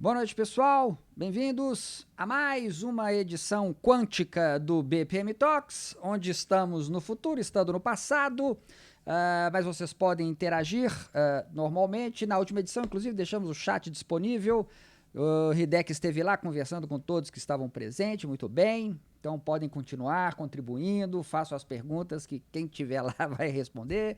Boa noite, pessoal. Bem-vindos a mais uma edição quântica do BPM Talks, onde estamos no futuro, estando no passado, mas vocês podem interagir normalmente. Na última edição, inclusive, deixamos o chat disponível. O Hideki esteve lá conversando com todos que estavam presentes, muito bem. Então podem continuar contribuindo, façam as perguntas que quem tiver lá vai responder.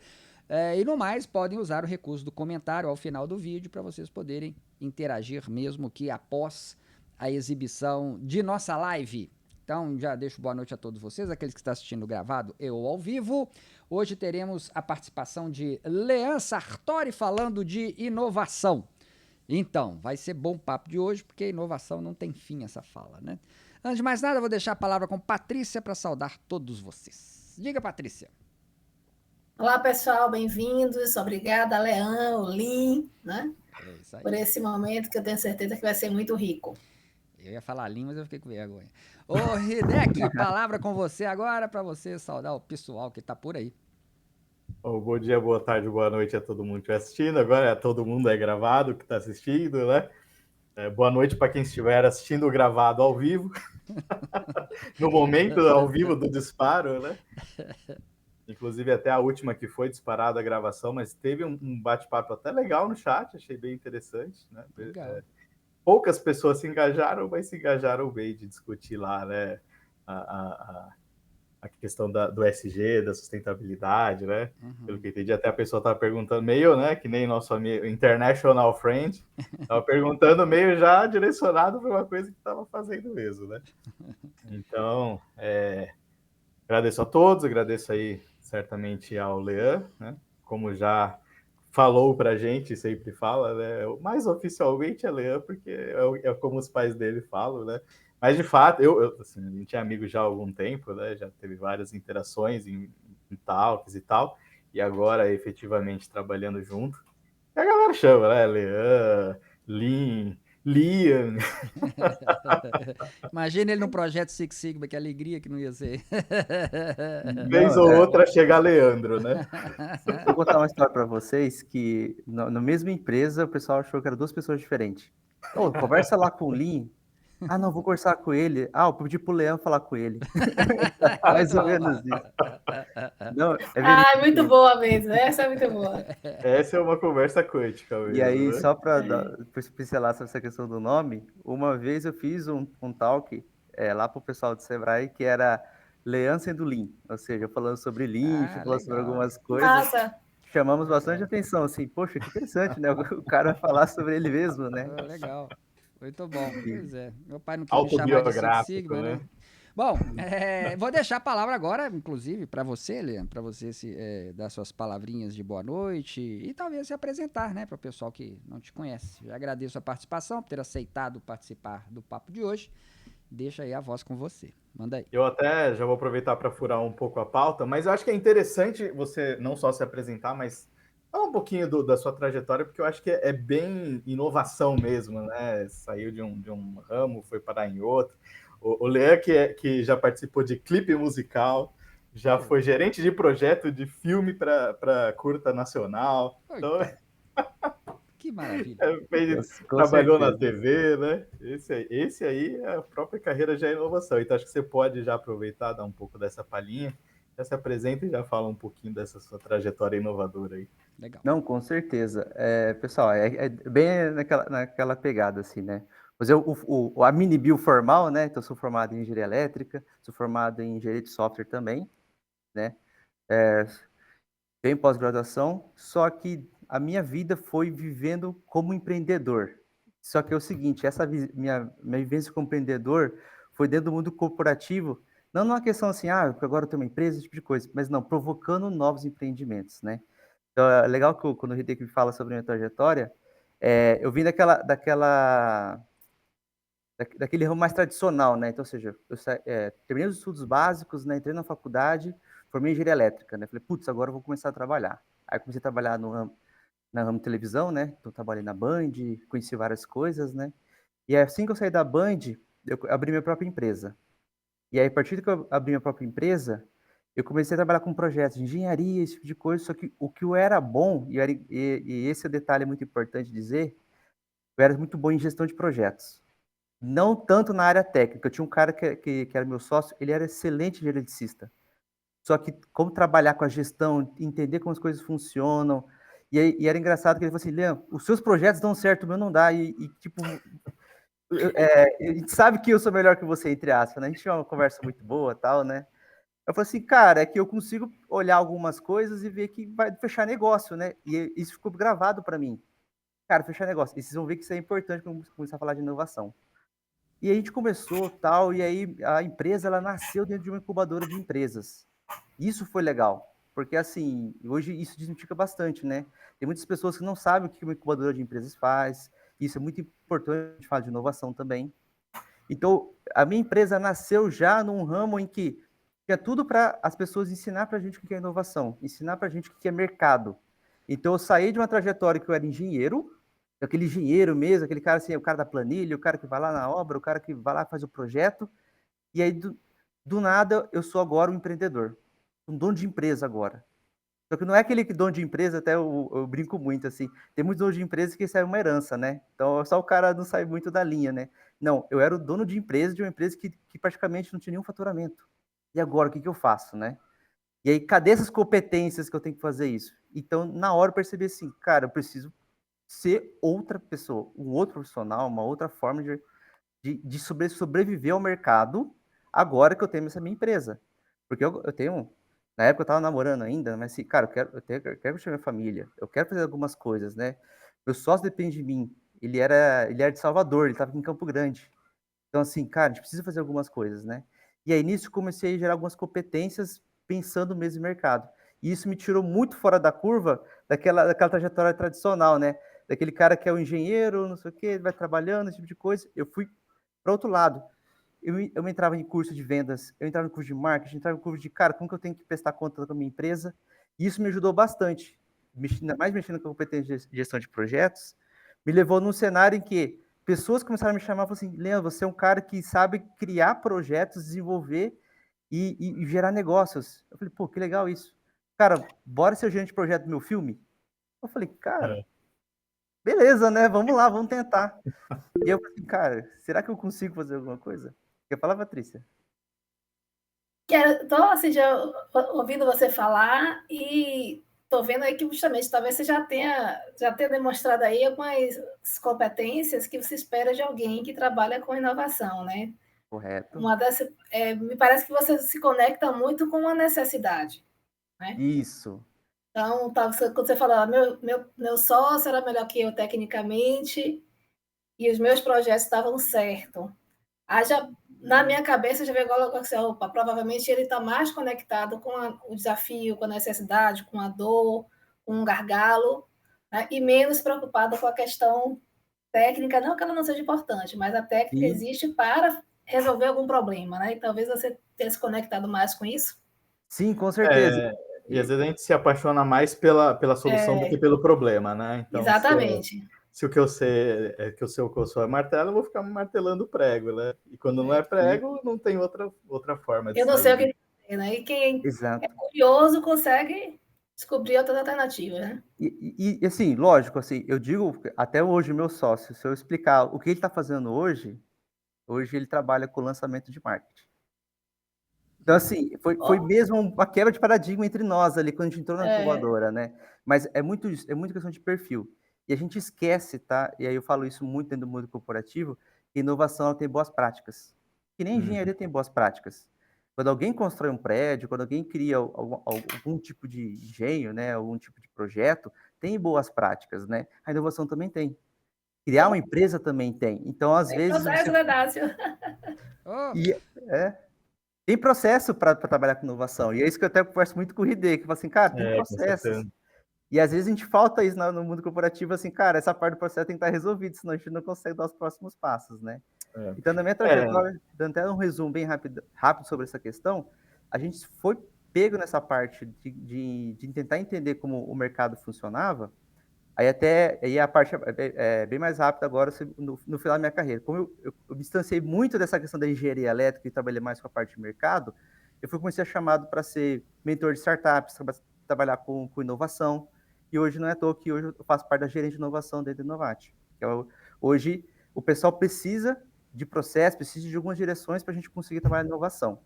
E no mais, podem usar o recurso do comentário ao final do vídeo para vocês poderem interagir mesmo que após a exibição de nossa live. Então, já deixo boa noite a todos vocês, aqueles que estão assistindo gravado e ou ao vivo. Hoje teremos a participação de Lean Sartori falando de inovação. Então, vai ser bom papo de hoje, porque inovação não tem fim essa fala, né? Antes de mais nada, eu vou deixar a palavra com Patrícia para saudar todos vocês. Diga, Patrícia. Olá, pessoal, bem-vindos. Obrigada, Leão, Lin, né? Por esse momento que eu tenho certeza que vai ser muito rico. Eu ia falar Lin, mas eu fiquei com vergonha. Ô, Hideki, palavra com você agora para você saudar o pessoal que está por aí. Bom dia, boa tarde, boa noite a todo mundo que está assistindo. Agora todo mundo é gravado que está assistindo, né? Boa noite para quem estiver assistindo gravado ao vivo, no momento ao vivo do disparo, né? Inclusive até a última que foi disparada a gravação, mas teve um bate-papo até legal no chat, achei bem interessante, né? Poucas pessoas se engajaram, mas se engajaram bem de discutir lá, né? A questão do SG, da sustentabilidade, né? Pelo que eu entendi, até a pessoa estava perguntando meio, né? Que nem nosso amigo International Friend, estava perguntando meio já direcionado para uma coisa que estava fazendo mesmo, né? Então, agradeço a todos, agradeço aí certamente ao Lean, né? Como já falou para a gente, sempre fala, né? Mais oficialmente é Lean, porque é como os pais dele falam, né? Mas, de fato, assim, a gente é amigo já há algum tempo, né? Já teve várias interações em talks e tal, e agora, efetivamente, trabalhando junto. E a galera chama, né? Lean, Lin, Liam. Imagina ele no projeto Six Sigma, que alegria que não ia ser. Vez ou outra chega Leandro, né? Vou contar uma história para vocês que na mesma empresa o pessoal achou que eram duas pessoas diferentes. Conversa lá com o Lin. Ah, não, vou conversar com ele. Ah, eu pedi pro Leão falar com ele. Mais ou menos isso. Não, muito boa mesmo. Essa é muito boa. Essa é uma conversa quântica mesmo. E aí, né? só para pincelar sobre essa questão do nome, uma vez eu fiz um talk lá pro pessoal do Sebrae que era Leão sendo Lean, ou seja, falando sobre Lean, falando sobre algumas coisas. Nossa. Chamamos bastante atenção, assim, poxa, que interessante, né? O cara falar sobre ele mesmo, né? Legal. Muito bom. Pois é. Meu pai não quis me chamar de Six Sigma, né? Bom, vou deixar a palavra agora, inclusive, para você, Leandro, para você dar suas palavrinhas de boa noite e talvez se apresentar, né, para o pessoal que não te conhece. Já agradeço a participação, por ter aceitado participar do papo de hoje. Deixa aí a voz com você. Manda aí. Eu até já vou aproveitar para furar um pouco a pauta, mas eu acho que é interessante você não só se apresentar, mas falar um pouquinho da sua trajetória, porque eu acho que é bem inovação mesmo, né? Saiu de um ramo, foi parar em outro. O Lean, que já participou de clipe musical, já foi gerente de projeto de filme para curta nacional. Então, que maravilha. Trabalhou na TV, né? Esse aí, a própria carreira já é inovação. Então, acho que você pode já aproveitar, dar um pouco dessa palhinha, já se apresenta e já fala um pouquinho dessa sua trajetória inovadora aí. Legal. Não, com certeza. Pessoal, é bem naquela pegada, assim, né? Mas a mini bio formal, né? Então, sou formado em engenharia elétrica, sou formado em engenharia de software também, né? Bem pós-graduação, só que a minha vida foi vivendo como empreendedor. Só que é o seguinte, essa minha vivência como empreendedor foi dentro do mundo corporativo, não numa questão assim, porque agora eu tenho uma empresa, esse tipo de coisa, mas não, provocando novos empreendimentos, né? Então, é legal que quando o Hideki fala sobre a minha trajetória, eu vim daquele ramo mais tradicional, né? Então, ou seja, eu terminei os estudos básicos, né? Entrei na faculdade, formei em engenharia elétrica, né? Falei, putz, agora eu vou começar a trabalhar. Aí comecei a trabalhar na ramo de televisão, né? Então, trabalhei na Band, conheci várias coisas, né? E assim que eu saí da Band, eu abri minha própria empresa. E aí, a partir que eu abri minha própria empresa, eu comecei a trabalhar com projetos de engenharia, esse tipo de coisa, só que o que eu era bom, e esse é o detalhe muito importante dizer, eu era muito bom em gestão de projetos. Não tanto na área técnica. Eu tinha um cara que era meu sócio, ele era excelente geneticista. Só que como trabalhar com a gestão, entender como as coisas funcionam. E era engraçado que ele falou assim, Leandro, os seus projetos dão certo, o meu não dá. Tipo, a gente sabe que eu sou melhor que você, entre aspas, né? A gente tinha uma conversa muito boa e tal, né? Eu falei assim, cara, é que eu consigo olhar algumas coisas e ver que vai fechar negócio, né? E isso ficou gravado para mim. Cara, fechar negócio. E vocês vão ver que isso é importante quando começar a falar de inovação. E a gente começou tal, e aí a empresa ela nasceu dentro de uma incubadora de empresas. Isso foi legal, porque assim, hoje isso desmistifica bastante, né? Tem muitas pessoas que não sabem o que uma incubadora de empresas faz, isso é muito importante falar de inovação também. Então, a minha empresa nasceu já num ramo em que tinha tudo para as pessoas ensinar para a gente o que é inovação, ensinar para a gente o que é mercado. Então, eu saí de uma trajetória que eu era engenheiro, aquele engenheiro mesmo, aquele cara assim, o cara da planilha, o cara que vai lá na obra, o cara que vai lá e faz o projeto, e aí do nada eu sou agora um empreendedor, um dono de empresa agora. Só que não é aquele dono de empresa, até eu brinco muito, assim, tem muitos donos de empresa que saem uma herança, né? Então, só o cara não sai muito da linha, né? Não, eu era o dono de empresa, de uma empresa que praticamente não tinha nenhum faturamento. E agora, o que eu faço, né? E aí, cadê essas competências que eu tenho que fazer isso? Então, na hora eu percebi assim, cara, eu preciso ser outra pessoa, um outro profissional, uma outra forma de sobreviver ao mercado agora que eu tenho essa minha empresa. Porque eu tenho... Na época eu tava namorando ainda, mas assim, cara, eu quero curtir minha família, eu quero fazer algumas coisas, né? Meu sócio depende de mim. Ele era de Salvador, ele tava aqui em Campo Grande. Então, assim, cara, a gente precisa fazer algumas coisas, né? E aí, nisso, comecei a gerar algumas competências pensando mesmo em mercado. E isso me tirou muito fora da curva daquela trajetória tradicional, né? Daquele cara que é o engenheiro, não sei o quê, vai trabalhando, esse tipo de coisa. Eu fui para outro lado. Eu entrava em curso de vendas, eu entrava em curso de marketing, entrava em curso de, cara, como que eu tenho que prestar conta da minha empresa? E isso me ajudou bastante. Mais mexendo com a competência de gestão de projetos, me levou num cenário em que pessoas começaram a me chamar e falaram assim, Leandro, você é um cara que sabe criar projetos, desenvolver e gerar negócios. Eu falei, pô, que legal isso. Cara, bora ser o gerente de projeto do meu filme? Eu falei, cara, beleza, né? Vamos lá, vamos tentar. E eu falei, cara, será que eu consigo fazer alguma coisa? Quer falar, Patrícia? Estou assim, já ouvindo você falar e estou vendo aí que justamente talvez você já tenha demonstrado aí algumas competências que você espera de alguém que trabalha com inovação, né? Correto. Me parece que você se conecta muito com a necessidade, né? Isso. Então, quando você fala, meu sócio era melhor que eu tecnicamente e os meus projetos estavam certos. Na minha cabeça já veio agora assim, opa, provavelmente ele está mais conectado com o desafio, com a necessidade, com a dor, com o gargalo, né? E menos preocupado com a questão técnica, não que ela não seja importante, mas a técnica existe para resolver algum problema, né? E talvez você tenha se conectado mais com isso. Sim, com certeza. E às vezes a gente se apaixona mais pela solução do que pelo problema, né? Então, exatamente. Se o que eu sei é que o que eu sou é martelo, eu vou ficar martelando prego, né? E quando não é prego, não tem outra forma de eu não sair. sei o que dizer, né? E quem é curioso consegue descobrir outras alternativas, né? E assim, lógico, assim, eu digo até hoje meu sócio, se eu explicar o que ele está fazendo hoje ele trabalha com lançamento de marketing. Então, assim, foi mesmo uma quebra de paradigma entre nós ali, quando a gente entrou na incubadora, né? Mas é muito questão de perfil. E a gente esquece, tá? E aí eu falo isso muito dentro do mundo corporativo, que inovação ela tem boas práticas. Que nem engenharia tem boas práticas. Quando alguém constrói um prédio, quando alguém cria algum tipo de engenho, né? Algum tipo de projeto, tem boas práticas, né? A inovação também tem. Criar uma empresa também tem. Então, às vezes... Processo, né, Dácio? Tem processo para trabalhar com inovação. E é isso que eu até converso muito com o Ridê, que fala assim, cara, tem processos. E às vezes a gente falta isso no mundo corporativo, assim, cara, essa parte do processo tem que estar resolvida, senão a gente não consegue dar os próximos passos, né? Então, na minha trajetória, dando até um resumo bem rápido sobre essa questão, a gente foi pego nessa parte de tentar entender como o mercado funcionava. Aí a parte é bem mais rápida agora no final da minha carreira. Como eu me distanciei muito dessa questão da engenharia elétrica e trabalhei mais com a parte de mercado, comecei a ser chamado para ser mentor de startups, trabalhar com inovação. E hoje não é à toa que hoje eu faço parte da gerente de inovação dentro do Inovate, que é Hoje, o pessoal precisa de processo, precisa de algumas direções para a gente conseguir trabalhar inovação.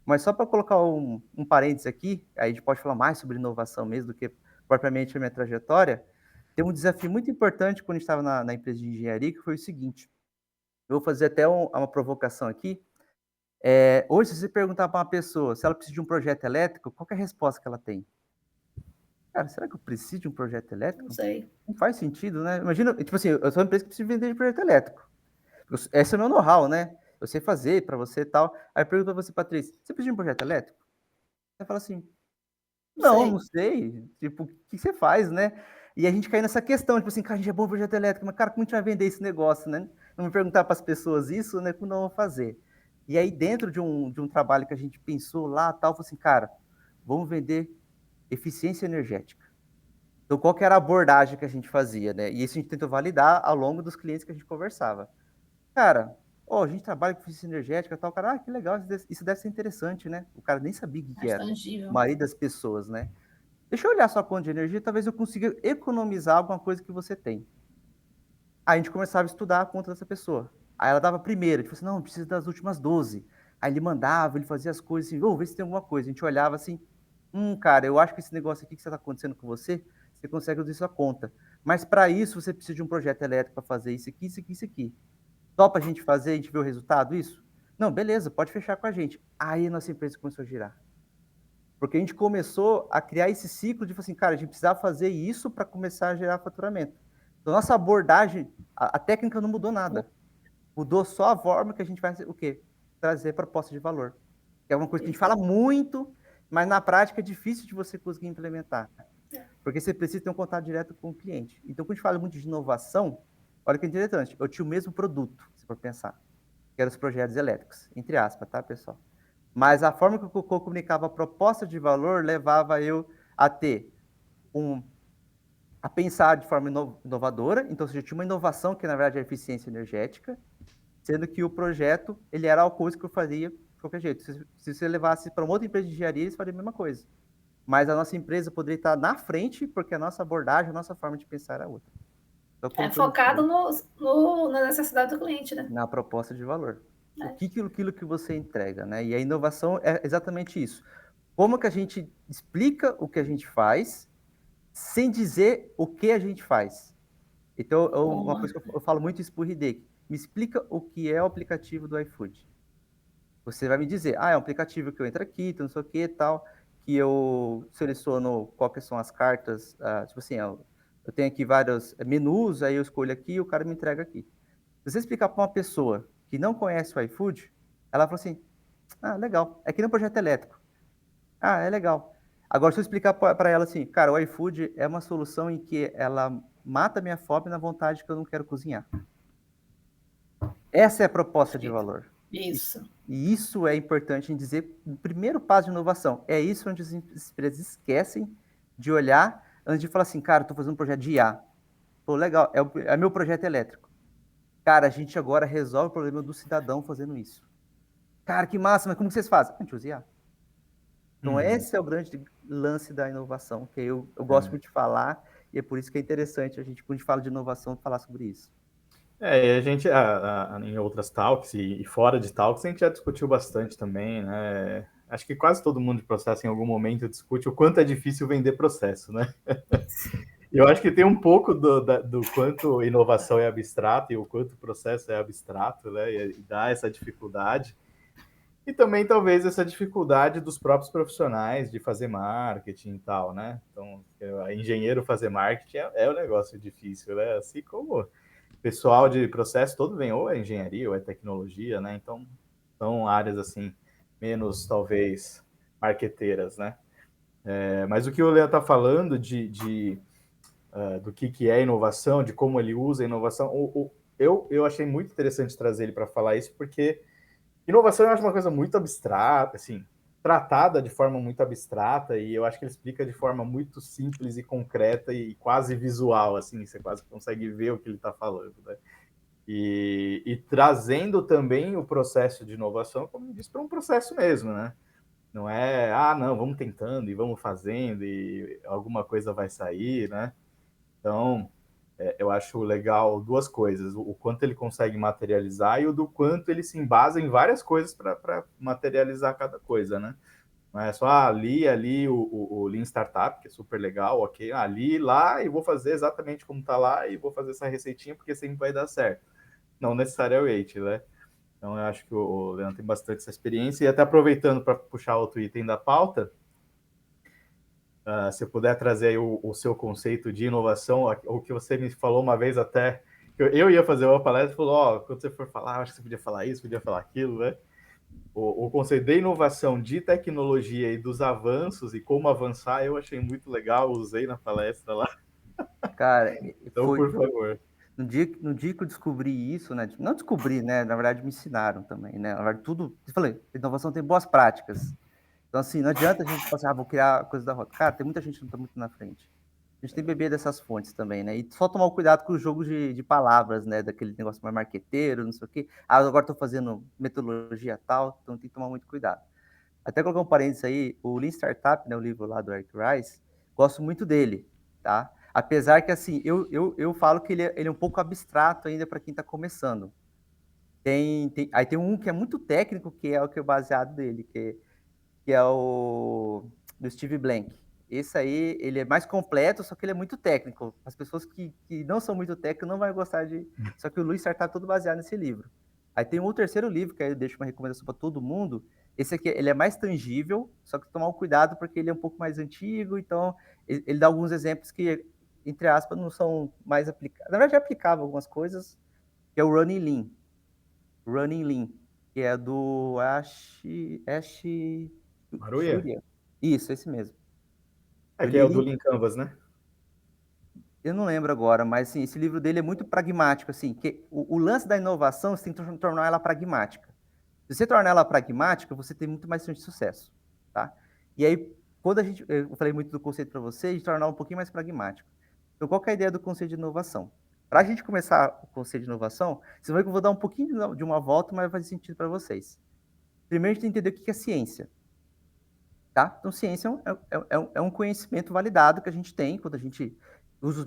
Mas só para colocar um parênteses aqui, aí a gente pode falar mais sobre inovação mesmo do que propriamente a minha trajetória. Tem um desafio muito importante quando a gente estava na empresa de engenharia, que foi o seguinte, eu vou fazer até uma provocação aqui. Hoje, se você perguntar para uma pessoa se ela precisa de um projeto elétrico, qual que é a resposta que ela tem? Cara, será que eu preciso de um projeto elétrico? Não sei. Não faz sentido, né? Imagina, tipo assim, eu sou uma empresa que precisa vender de projeto elétrico. Esse é o meu know-how, né? Eu sei fazer para você e tal. Aí eu pergunto para você, Patrícia, você precisa de um projeto elétrico? Você fala assim, não sei. Tipo, o que você faz, né? E a gente cai nessa questão, tipo assim, cara, a gente é bom em projeto elétrico, mas cara, como a gente vai vender esse negócio, né? Não me perguntar para as pessoas isso, né? Como não vão fazer? E aí, dentro de um trabalho que a gente pensou lá, tal, falou assim, cara, vamos vender eficiência energética. Então, qual que era a abordagem que a gente fazia, né? E isso a gente tentou validar ao longo dos clientes que a gente conversava. Cara, a gente trabalha com eficiência energética e tal. Cara, que legal, isso deve ser interessante, né? O cara nem sabia o que era. Tangível. A maioria das pessoas, né? Deixa eu olhar sua conta de energia, talvez eu consiga economizar alguma coisa que você tem. Aí a gente começava a estudar a conta dessa pessoa. Aí ela dava primeiro, tipo assim, não, precisa das últimas 12. Aí ele mandava, ele fazia as coisas assim, vê se tem alguma coisa. A gente olhava assim, cara, eu acho que esse negócio aqui que está acontecendo com você, você consegue usar sua conta. Mas para isso você precisa de um projeto elétrico para fazer isso aqui, isso aqui, isso aqui. Topa a gente fazer, a gente vê o resultado, isso? Não, beleza, pode fechar com a gente. Aí a nossa empresa começou a girar. Porque a gente começou a criar esse ciclo de, assim, cara, a gente precisava fazer isso para começar a gerar faturamento. Então, nossa abordagem, a técnica não mudou nada. Mudou só a forma que a gente vai, o quê? Trazer proposta de valor. Que é uma coisa que a gente fala muito, mas na prática é difícil de você conseguir implementar. Porque você precisa ter um contato direto com o cliente. Então, quando a gente fala muito de inovação, olha que interessante, eu tinha o mesmo produto, se for pensar, que eram os projetos elétricos, entre aspas, tá, pessoal? Mas a forma que eu comunicava a proposta de valor levava eu a ter a pensar de forma inovadora, então você tinha uma inovação que na verdade é a eficiência energética, sendo que o projeto ele era a coisa que eu fazia de qualquer jeito. Se você levasse para uma outra empresa de engenharia, eles fariam a mesma coisa. Mas a nossa empresa poderia estar na frente, porque a nossa abordagem, a nossa forma de pensar era outra. Então, focado na necessidade do cliente, né? Na proposta de valor. Aquilo que você entrega, né? E a inovação é exatamente isso. Como que a gente explica o que a gente faz sem dizer o que a gente faz? Então, uma coisa que eu falo muito isso pro Hideki. Me explica o que é o aplicativo do iFood. Você vai me dizer, é um aplicativo que eu entro aqui, não sei o que e tal, que eu seleciono quais são as cartas, tipo assim, eu tenho aqui vários menus, aí eu escolho aqui e o cara me entrega aqui. Se você explicar para uma pessoa que não conhece o iFood, ela fala assim, legal, é que nem um projeto elétrico. É legal. Agora, se eu explicar para ela assim, cara, o iFood é uma solução em que ela mata minha fome na vontade que eu não quero cozinhar. Essa é a proposta de valor. Isso. E isso é importante em dizer o primeiro passo de inovação. É isso onde as empresas esquecem de olhar antes de falar assim, cara, estou fazendo um projeto de IA. Pô, legal, é meu projeto elétrico. Cara, a gente agora resolve o problema do cidadão fazendo isso. Cara, que massa, mas como vocês fazem? A gente usa IA. Então, esse é o grande lance da inovação, que eu gosto muito de falar, e é por isso que é interessante a gente, quando a gente fala de inovação, falar sobre isso. E a gente, em outras talks e fora de talks, a gente já discutiu bastante também, né? Acho que quase todo mundo de processo em algum momento discute o quanto é difícil vender processo, né? Eu acho que tem um pouco do quanto inovação é abstrato e o quanto processo é abstrato, né? E dá essa dificuldade. E também, talvez, essa dificuldade dos próprios profissionais de fazer marketing e tal, né? Então, engenheiro fazer marketing é um negócio difícil, né? Assim como pessoal de processo todo vem ou é engenharia ou é tecnologia, né? Então, são áreas, assim, menos, talvez, marqueteiras, né? Mas o que o Léo está falando do que é inovação, de como ele usa a inovação, eu achei muito interessante trazer ele para falar isso, porque inovação eu acho uma coisa muito abstrata, assim, tratada de forma muito abstrata, e eu acho que ele explica de forma muito simples e concreta e quase visual, assim, você quase consegue ver o que ele está falando, né? E trazendo também o processo de inovação, como eu disse, para um processo mesmo, né? Não é, não, vamos tentando e vamos fazendo e alguma coisa vai sair, né? Então, eu acho legal duas coisas: o quanto ele consegue materializar e o do quanto ele se embasa em várias coisas para materializar cada coisa, né? Não é só ali o Lean Startup, que é super legal, ok, ali, lá, e vou fazer exatamente como está lá, e vou fazer essa receitinha, porque sempre vai dar certo. Não necessariamente, né? Então, eu acho que o Leandro tem bastante essa experiência, e até aproveitando para puxar outro item da pauta, se puder trazer aí o seu conceito de inovação, o que você me falou uma vez até, eu ia fazer uma palestra e falou, quando você for falar, acho que você podia falar isso, podia falar aquilo, né? O conceito de inovação, de tecnologia e dos avanços e como avançar, eu achei muito legal, usei na palestra lá. Cara, Então, por favor. no dia que eu descobri isso, né? Não descobri, né? Na verdade, me ensinaram também, né? Na verdade, tudo. Eu falei, inovação tem boas práticas. Então, assim, não adianta a gente falar assim, vou criar coisa da roda. Cara, tem muita gente que não está muito na frente. A gente tem que beber dessas fontes também, né? E só tomar o cuidado com os jogos de palavras, né? Daquele negócio mais marqueteiro, não sei o quê. Agora estou fazendo metodologia tal, então tem que tomar muito cuidado. Até colocar um parênteses aí, o Lean Startup, né? O livro lá do Eric Rice, gosto muito dele, tá? Apesar que, assim, eu falo que ele é um pouco abstrato ainda para quem está começando. Aí tem um que é muito técnico, que é o que é baseado dele, que é o do Steve Blank. Esse aí, ele é mais completo, só que ele é muito técnico. As pessoas que não são muito técnicas não vão gostar de... Só que o Lean Startup é todo baseado nesse livro. Aí tem um terceiro livro, que aí eu deixo uma recomendação para todo mundo. Esse aqui, ele é mais tangível, só que tomar um cuidado, porque ele é um pouco mais antigo, então ele dá alguns exemplos que, entre aspas, não são mais aplicados. Na verdade, é aplicável algumas coisas, que é o Running Lean. Running Lean, que é do Ash Maruia? Shurya. Isso, esse mesmo. Que é o do Lean Canvas, né? Eu não lembro agora, mas assim, esse livro dele é muito pragmático, assim, que o lance da inovação, você tem que tornar ela pragmática. Se você tornar ela pragmática, você tem muito mais chance de sucesso, tá? E aí, quando eu falei muito do conceito para você, de tornar um pouquinho mais pragmático. Então, qual que é a ideia do conceito de inovação? Para a gente começar o conceito de inovação, vocês vão ver que eu vou dar um pouquinho de uma volta, mas vai fazer sentido para vocês. Primeiro, a gente tem que entender o que é ciência. Tá? Então, ciência é um conhecimento validado que a gente tem quando a gente usa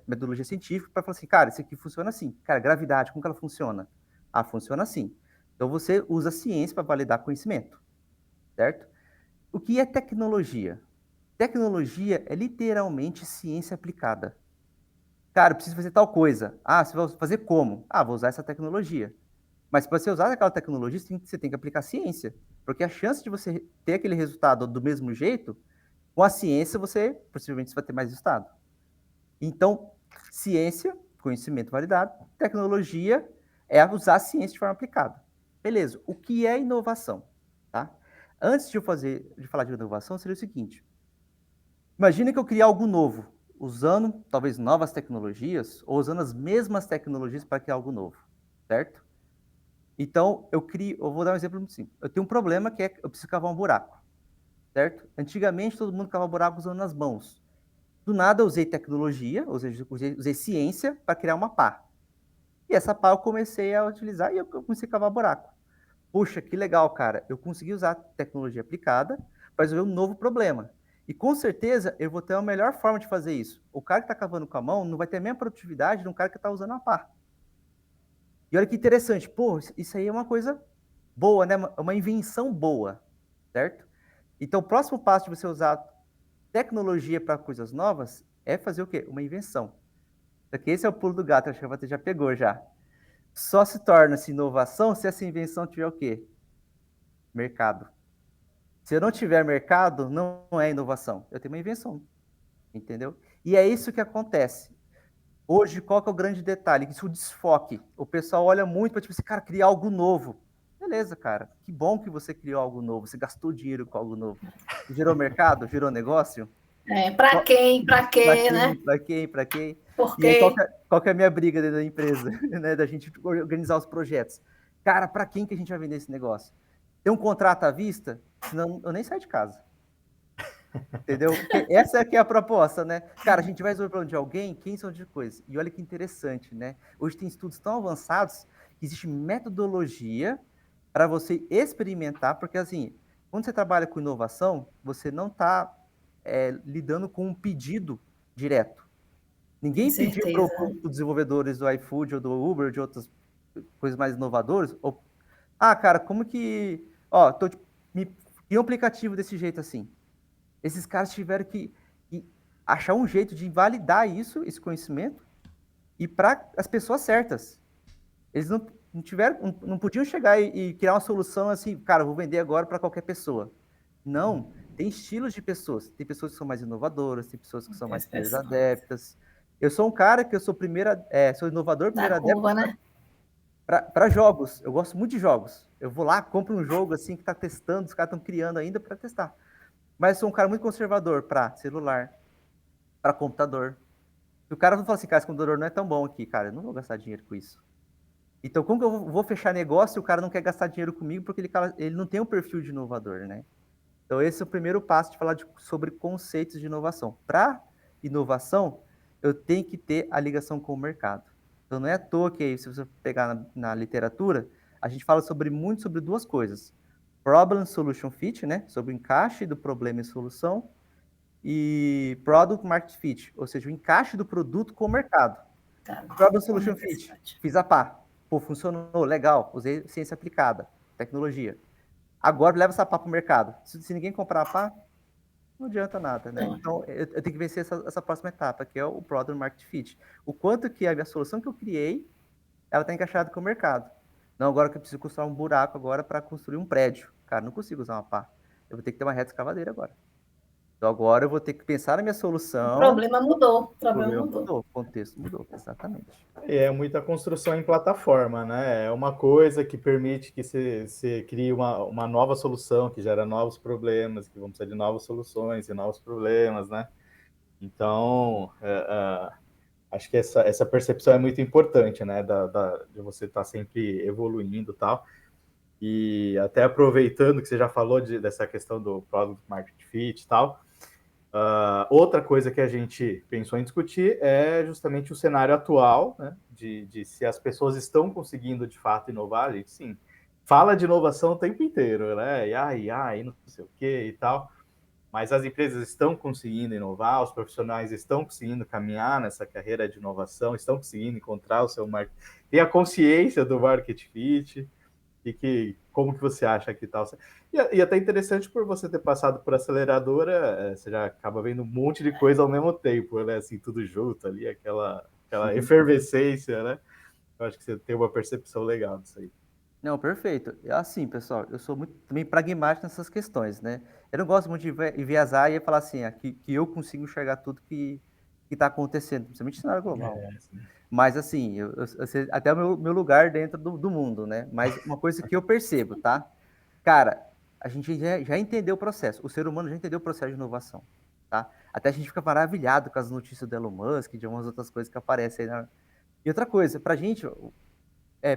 metodologia científica para falar assim, cara, isso aqui funciona assim. Cara, gravidade, como que ela funciona? Ah, funciona assim. Então, você usa a ciência para validar conhecimento, certo? O que é tecnologia? Tecnologia é literalmente ciência aplicada. Cara, eu preciso fazer tal coisa. Ah, você vai fazer como? Ah, vou usar essa tecnologia. Mas para você usar aquela tecnologia, você tem que aplicar ciência. Porque a chance de você ter aquele resultado do mesmo jeito, com a ciência, possivelmente você vai ter mais resultado. Então, ciência, conhecimento validado, tecnologia é usar a ciência de forma aplicada. Beleza, o que é inovação? Tá? Antes de falar de inovação, seria o seguinte. Imagina que eu criei algo novo, usando talvez novas tecnologias, ou usando as mesmas tecnologias para criar algo novo, certo? Então, eu vou dar um exemplo muito simples. Eu tenho um problema que eu preciso cavar um buraco, certo? Antigamente, todo mundo cavava buraco usando as mãos. Do nada, eu usei tecnologia, usei ciência para criar uma pá. E essa pá eu comecei a utilizar e eu comecei a cavar buraco. Puxa, que legal, cara. Eu consegui usar tecnologia aplicada para resolver um novo problema. E com certeza, eu vou ter a melhor forma de fazer isso. O cara que está cavando com a mão não vai ter a mesma produtividade de um cara que está usando a pá. E olha que interessante, pô, isso aí é uma coisa boa, né? Uma invenção boa, certo? Então, o próximo passo de você usar tecnologia para coisas novas é fazer o quê? Uma invenção. Porque esse é o pulo do gato, acho que você já pegou já. Só se torna-se inovação se essa invenção tiver o quê? Mercado. Se eu não tiver mercado, não é inovação. Eu tenho uma invenção, entendeu? E é isso que acontece. Hoje, qual que é o grande detalhe? Isso é o desfoque. O pessoal olha muito para, tipo assim, cara, criar algo novo. Beleza, cara. Que bom que você criou algo novo. Você gastou dinheiro com algo novo. Gerou mercado? Gerou negócio? Para quem? Para quê, né? Para quem? Por E aí, quê? qual que é a minha briga dentro da empresa? Né? Da gente organizar os projetos. Cara, para quem que a gente vai vender esse negócio? Tem um contrato à vista? Senão eu nem saio de casa. Entendeu? Essa aqui é a proposta, né? Cara, a gente vai resolver o problema de alguém, quem são de coisa. E olha que interessante, né? Hoje tem estudos tão avançados que existe metodologia para você experimentar, porque assim, quando você trabalha com inovação, você não está lidando com um pedido direto. Ninguém pediu para certeza. os desenvolvedores do iFood ou do Uber, de outras coisas mais inovadoras, cara, como que... Ó, me cria um aplicativo desse jeito assim. Esses caras tiveram que achar um jeito de validar esse conhecimento, e para as pessoas certas. Eles não podiam chegar e criar uma solução assim, cara, vou vender agora para qualquer pessoa. Não, tem estilos de pessoas. Tem pessoas que são mais inovadoras, tem pessoas que são mais primeiras adeptas. Eu sou um cara que eu sou sou inovador, primeiro Da adepto curva, né? para jogos. Eu gosto muito de jogos. Eu vou lá, compro um jogo assim que está testando, os caras estão criando ainda para testar. Mas eu sou um cara muito conservador para celular, para computador. Se o cara não fala assim, cara, esse computador não é tão bom aqui, cara, eu não vou gastar dinheiro com isso. Então, como que eu vou fechar negócio se o cara não quer gastar dinheiro comigo porque ele não tem um perfil de inovador, né? Então, esse é o primeiro passo de falar sobre conceitos de inovação. Para inovação, eu tenho que ter a ligação com o mercado. Então, não é à toa que, se você pegar na literatura, a gente fala muito sobre duas coisas. Problem Solution Fit, né? Sobre o encaixe do problema e solução. E Product Market Fit, ou seja, o encaixe do produto com o mercado. Tá. Problem Solution Fit, fiz a pá. Pô, funcionou, legal, usei ciência aplicada, tecnologia. Agora leva essa pá para o mercado. Se ninguém comprar a pá, não adianta nada, né? Então, eu tenho que vencer essa próxima etapa, que é o Product Market Fit. O quanto que a minha solução que eu criei, ela está encaixada com o mercado. Não, agora que eu preciso construir um buraco agora para construir um prédio. Cara, não consigo usar uma pá. Eu vou ter que ter uma reta escavadeira agora. Então, agora eu vou ter que pensar na minha solução. O problema mudou. O problema mudou. O contexto mudou, exatamente. E é muita construção em plataforma, né? É uma coisa que permite que você crie uma nova solução, que gera novos problemas, que vão precisar de novas soluções e novos problemas, né? Então, acho que essa percepção é muito importante, né? De você estar sempre evoluindo e tal. E até aproveitando que você já falou dessa questão do Product Market Fit e tal, outra coisa que a gente pensou em discutir é justamente o cenário atual, né, de se as pessoas estão conseguindo de fato inovar. A gente, sim, fala de inovação o tempo inteiro, né? E não sei o que e tal, mas as empresas estão conseguindo inovar, os profissionais estão conseguindo caminhar nessa carreira de inovação, estão conseguindo encontrar o seu market, ter a consciência do market fit. Como que você acha que tal? E até interessante por você ter passado por aceleradora, você já acaba vendo um monte de coisa ao mesmo tempo, né? Assim, tudo junto ali, aquela efervescência, né? Eu acho que você tem uma percepção legal disso aí. Não, perfeito. Assim, pessoal, eu sou muito também pragmático nessas questões, né? Eu não gosto muito de enviesar e falar assim, que eu consigo enxergar tudo que está acontecendo, principalmente no cenário global. Mas, assim, eu sei até o meu lugar dentro do mundo, né? Mas uma coisa que eu percebo, tá? Cara, a gente já entendeu o processo. O ser humano já entendeu o processo de inovação, tá? Até a gente fica maravilhado com as notícias do Elon Musk, de umas outras coisas que aparecem aí. E outra coisa, pra gente,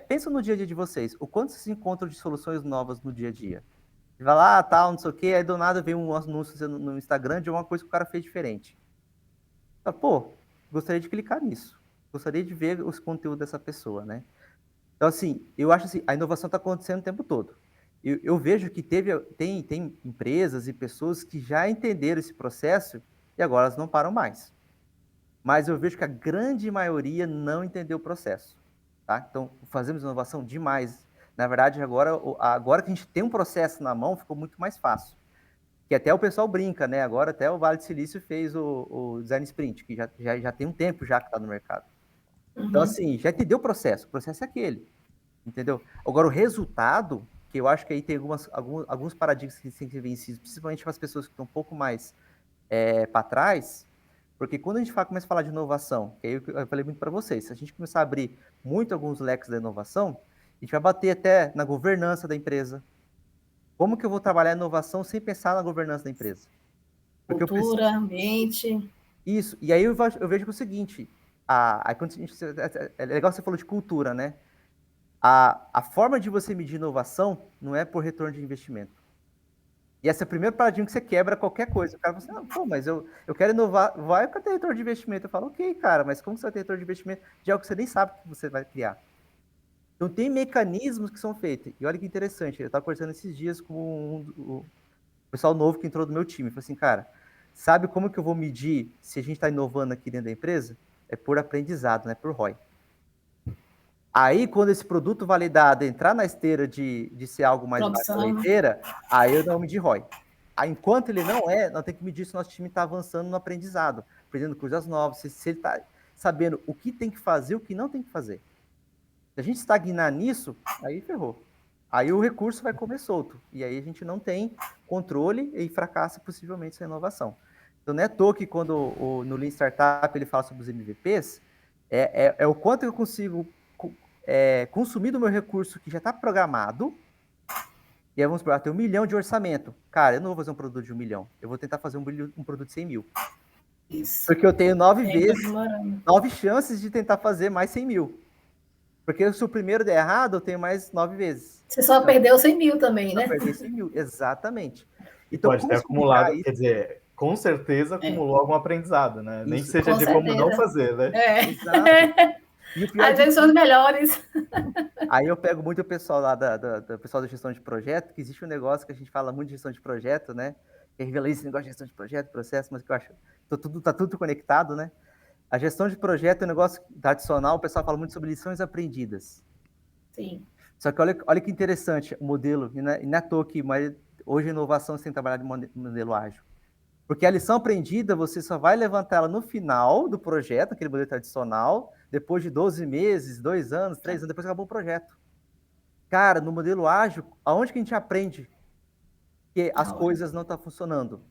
pensa no dia a dia de vocês. O quanto vocês encontram de soluções novas no dia a dia? Você vai lá, tal, não sei o quê, aí do nada vem um anúncio no Instagram de uma coisa que o cara fez diferente. Pô, gostaria de clicar nisso. Gostaria de ver os conteúdos dessa pessoa, né? Então, assim, eu acho assim, a inovação está acontecendo o tempo todo. Eu vejo que tem empresas e pessoas que já entenderam esse processo e agora elas não param mais. Mas eu vejo que a grande maioria não entendeu o processo. Tá? Então, fazemos inovação demais. Na verdade, agora que a gente tem um processo na mão, ficou muito mais fácil. Que até o pessoal brinca, né? Agora até o Vale do Silício fez o Design Sprint, que já tem um tempo já que está no mercado. Então, assim, já entendeu o processo é aquele, entendeu? Agora, o resultado, que eu acho que aí tem alguns paradigmas que têm que ser vencidos, principalmente para as pessoas que estão um pouco mais para trás, porque quando a gente começa a falar de inovação, que aí eu falei muito para vocês, se a gente começar a abrir muito alguns leques da inovação, a gente vai bater até na governança da empresa. Como que eu vou trabalhar a inovação sem pensar na governança da empresa? Porque cultura, ambiente. Isso, e aí eu vejo o seguinte, é legal que você falou de cultura, né? A forma de você medir inovação não é por retorno de investimento. E esse é o primeiro paradigma que você quebra qualquer coisa. O cara fala assim, pô, mas eu quero inovar, vai ter retorno de investimento. Eu falo, ok, cara, mas como você vai ter retorno de investimento de algo que você nem sabe que você vai criar? Então, tem mecanismos que são feitos. E olha que interessante, eu estava conversando esses dias com o pessoal novo que entrou do meu time. Eu falei assim, cara, sabe como que eu vou medir se a gente está inovando aqui dentro da empresa? é por aprendizado, né? Por ROI. Aí, quando esse produto validado entrar na esteira de ser algo mais baixo na esteira, aí eu dou nome de ROI. Aí, enquanto ele não é, nós temos que medir se o nosso time está avançando no aprendizado, aprendendo coisas novas, se ele está sabendo o que tem que fazer e o que não tem que fazer. Se a gente estagnar nisso, aí ferrou. Aí o recurso vai comer solto. E aí a gente não tem controle e fracassa possivelmente essa inovação. Então, não é à toa que quando no Lean Startup ele fala sobre os MVPs, é o quanto eu consigo consumir do meu recurso que já está programado. E aí vamos supor, tem 1 milhão de orçamento. Cara, eu não vou fazer um produto de 1 milhão. Eu vou tentar fazer um produto de 100 mil. Isso. Porque eu tenho 9 chances de tentar fazer mais 100 mil. Porque se o primeiro der errado, eu tenho mais 9 vezes. Você só perdeu 100 mil também, né? Só perdeu 100 mil, exatamente. Então, pode ter acumulado, quer dizer, com certeza acumulou algum aprendizado, né? Isso. Nem que seja de como não fazer, né? Exato. E o pior às vezes são os melhores. Aí eu pego muito o pessoal lá do pessoal da gestão de projeto, que existe um negócio que a gente fala muito de gestão de projeto, né? Que revela esse negócio de gestão de projeto, processo, mas que eu acho tá tudo conectado, né? A gestão de projeto é um negócio tradicional, o pessoal fala muito sobre lições aprendidas. Sim. Só que olha que interessante o modelo, e não é à toa que hoje a inovação você tem que trabalhar de modelo ágil. Porque a lição aprendida, você só vai levantar ela no final do projeto, aquele modelo tradicional, depois de 12 meses, 2 anos, 3 anos, depois que acabou o projeto. Cara, no modelo ágil, aonde que a gente aprende que as coisas não estão funcionando?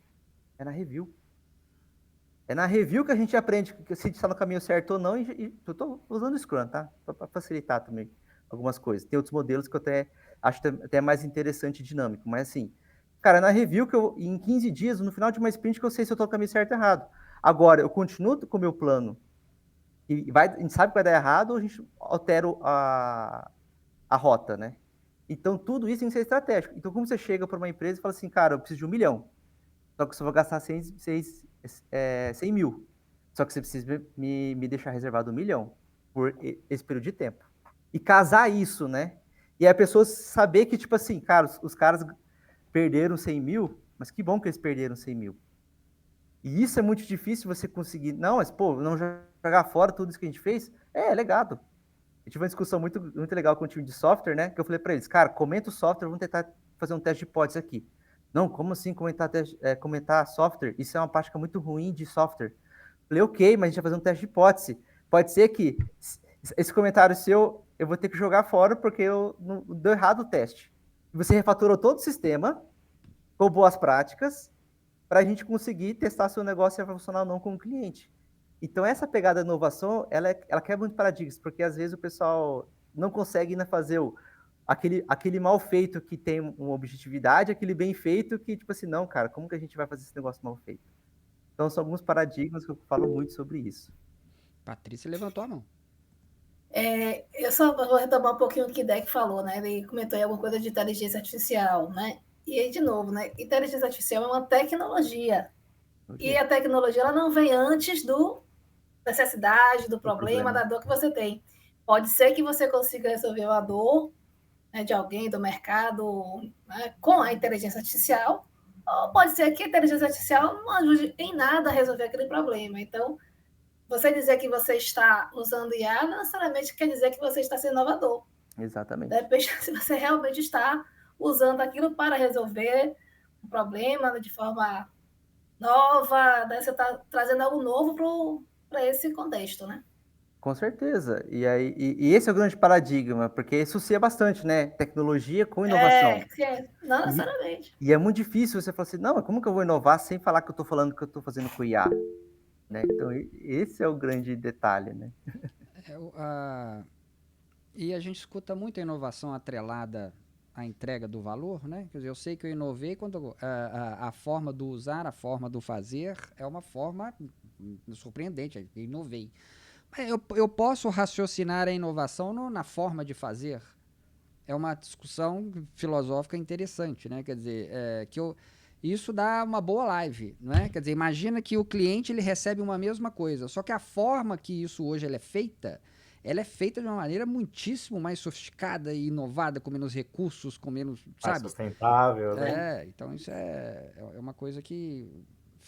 É na review. É na review que a gente aprende se a gente está no caminho certo ou não, e eu estou usando o Scrum, tá? Para facilitar também algumas coisas. Tem outros modelos que eu acho até mais interessante e dinâmico, mas assim, cara, na review que em 15 dias, no final de uma sprint, que eu sei se eu estou no caminho certo ou errado. Agora, eu continuo com o meu plano, e a gente sabe que vai dar errado, ou a gente altera a rota, né? Então, tudo isso tem que ser estratégico. Então, como você chega para uma empresa e fala assim, cara, eu preciso de 1 milhão, só que eu só vou gastar 100 mil. Só que você precisa me deixar reservado 1 milhão por esse período de tempo. E casar isso, né? E a pessoa saber que, tipo assim, cara, os caras perderam 100 mil, mas que bom que eles perderam 100 mil. E isso é muito difícil você conseguir. Não, mas, pô, não jogar fora tudo isso que a gente fez, é legado. Eu tive uma discussão muito, muito legal com o time de software, né? Que eu falei para eles, cara, comenta o software, vamos tentar fazer um teste de hipótese aqui. Não, como assim comentar software? Isso é uma prática muito ruim de software. Falei, ok, mas a gente vai fazer um teste de hipótese. Pode ser que esse comentário seu, eu vou ter que jogar fora porque deu errado o teste. Você refatorou todo o sistema, com boas práticas, para a gente conseguir testar se o negócio vai funcionar ou não com o cliente. Então, essa pegada de inovação, ela quebra muito paradigmas, porque às vezes o pessoal não consegue ainda fazer aquele mal feito que tem uma objetividade, aquele bem feito que, tipo assim, não, cara, como que a gente vai fazer esse negócio mal feito? Então, são alguns paradigmas que eu falo muito sobre isso. Patrícia levantou a mão. Eu só vou retomar um pouquinho o que o Deck falou, né? Ele comentou aí alguma coisa de inteligência artificial, né? E aí, de novo, né? Inteligência artificial é uma tecnologia. E a tecnologia ela não vem antes da necessidade, do problema, da dor que você tem. Pode ser que você consiga resolver a dor, né, de alguém do mercado, né, com a inteligência artificial, ou pode ser que a inteligência artificial não ajude em nada a resolver aquele problema. Então, você dizer que você está usando IA não necessariamente quer dizer que você está sendo inovador. Exatamente. Depende se você realmente está usando aquilo para resolver um problema de forma nova, né? Você está trazendo algo novo para esse contexto, né? Com certeza. E esse é o grande paradigma, porque associa bastante, né? Tecnologia com inovação. Não necessariamente. E é muito difícil você falar assim, não, mas como que eu vou inovar sem falar que eu estou falando que eu estou fazendo com IA? Né? Então, esse é o grande detalhe, né? E a gente escuta muita inovação atrelada à entrega do valor, né? Quer dizer, eu sei que eu inovei quando a forma do usar, a forma do fazer é uma forma surpreendente, eu inovei. Mas eu posso raciocinar a inovação na forma de fazer? É uma discussão filosófica interessante, né? Quer dizer, isso dá uma boa live, né? Quer dizer, imagina que o cliente ele recebe uma mesma coisa, só que a forma que isso hoje ela é feita de uma maneira muitíssimo mais sofisticada e inovada, com menos recursos, com menos, mais sustentável, né? Então isso é uma coisa que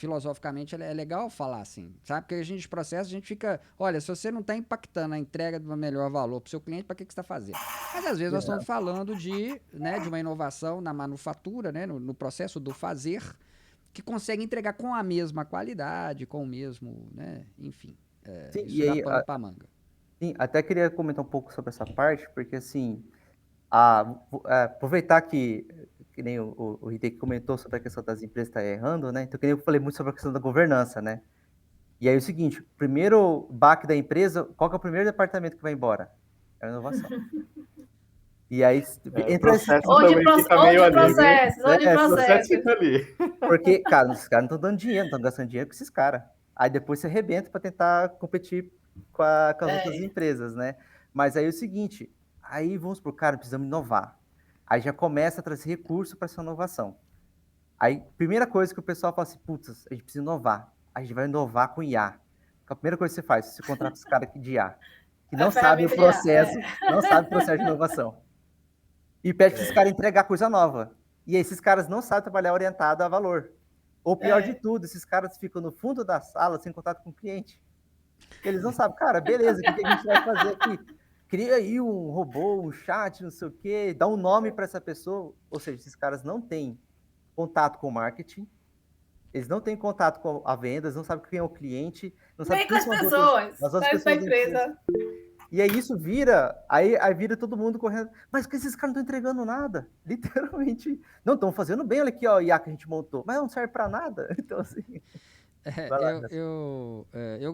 filosoficamente é legal falar assim, sabe? Porque a gente processa, a gente fica, olha, se você não está impactando a entrega de um melhor valor para o seu cliente, para que você está fazendo? Mas às vezes nós estamos falando de uma inovação na manufatura, né, no processo do fazer, que consegue entregar com a mesma qualidade, com o mesmo, né, enfim, Sim, isso dá pano para manga. Sim, até queria comentar um pouco sobre essa parte, porque assim, aproveitar que nem o Hideki comentou sobre a questão das empresas estar errando, né? Então, que nem eu falei muito sobre a questão da governança, né? E aí é o seguinte, o primeiro baque da empresa, qual que é o primeiro departamento que vai embora? É a inovação. E aí entra esse... Onde processo fica ali. Porque, cara, esses caras não estão dando dinheiro, não estão gastando dinheiro com esses caras. Aí depois você arrebenta para tentar competir com as outras empresas, né? Mas aí é o seguinte, aí vamos pro cara, precisamos inovar. Aí já começa a trazer recurso para essa inovação. Aí, primeira coisa que o pessoal fala assim, putz, a gente precisa inovar. A gente vai inovar com IA. A primeira coisa que você faz, você contrata os caras de IA, que não sabem o processo, não sabem o processo de inovação. E pede para esses caras entregar coisa nova. E aí, esses caras não sabem trabalhar orientado a valor. Ou pior de tudo, esses caras ficam no fundo da sala sem contato com o cliente. Eles não sabem, cara, beleza, o que a gente vai fazer aqui? Cria aí um robô, um chat, não sei o quê, dá um nome para essa pessoa. Ou seja, esses caras não têm contato com o marketing, eles não têm contato com a venda, eles não sabem quem é o cliente, não sabem nem com as pessoas, as pessoas da empresa. E aí isso vira, aí vira todo mundo correndo, mas que esses caras não estão entregando nada, literalmente, não estão fazendo bem, olha aqui, ó, o IA que a gente montou, mas não serve para nada, então assim...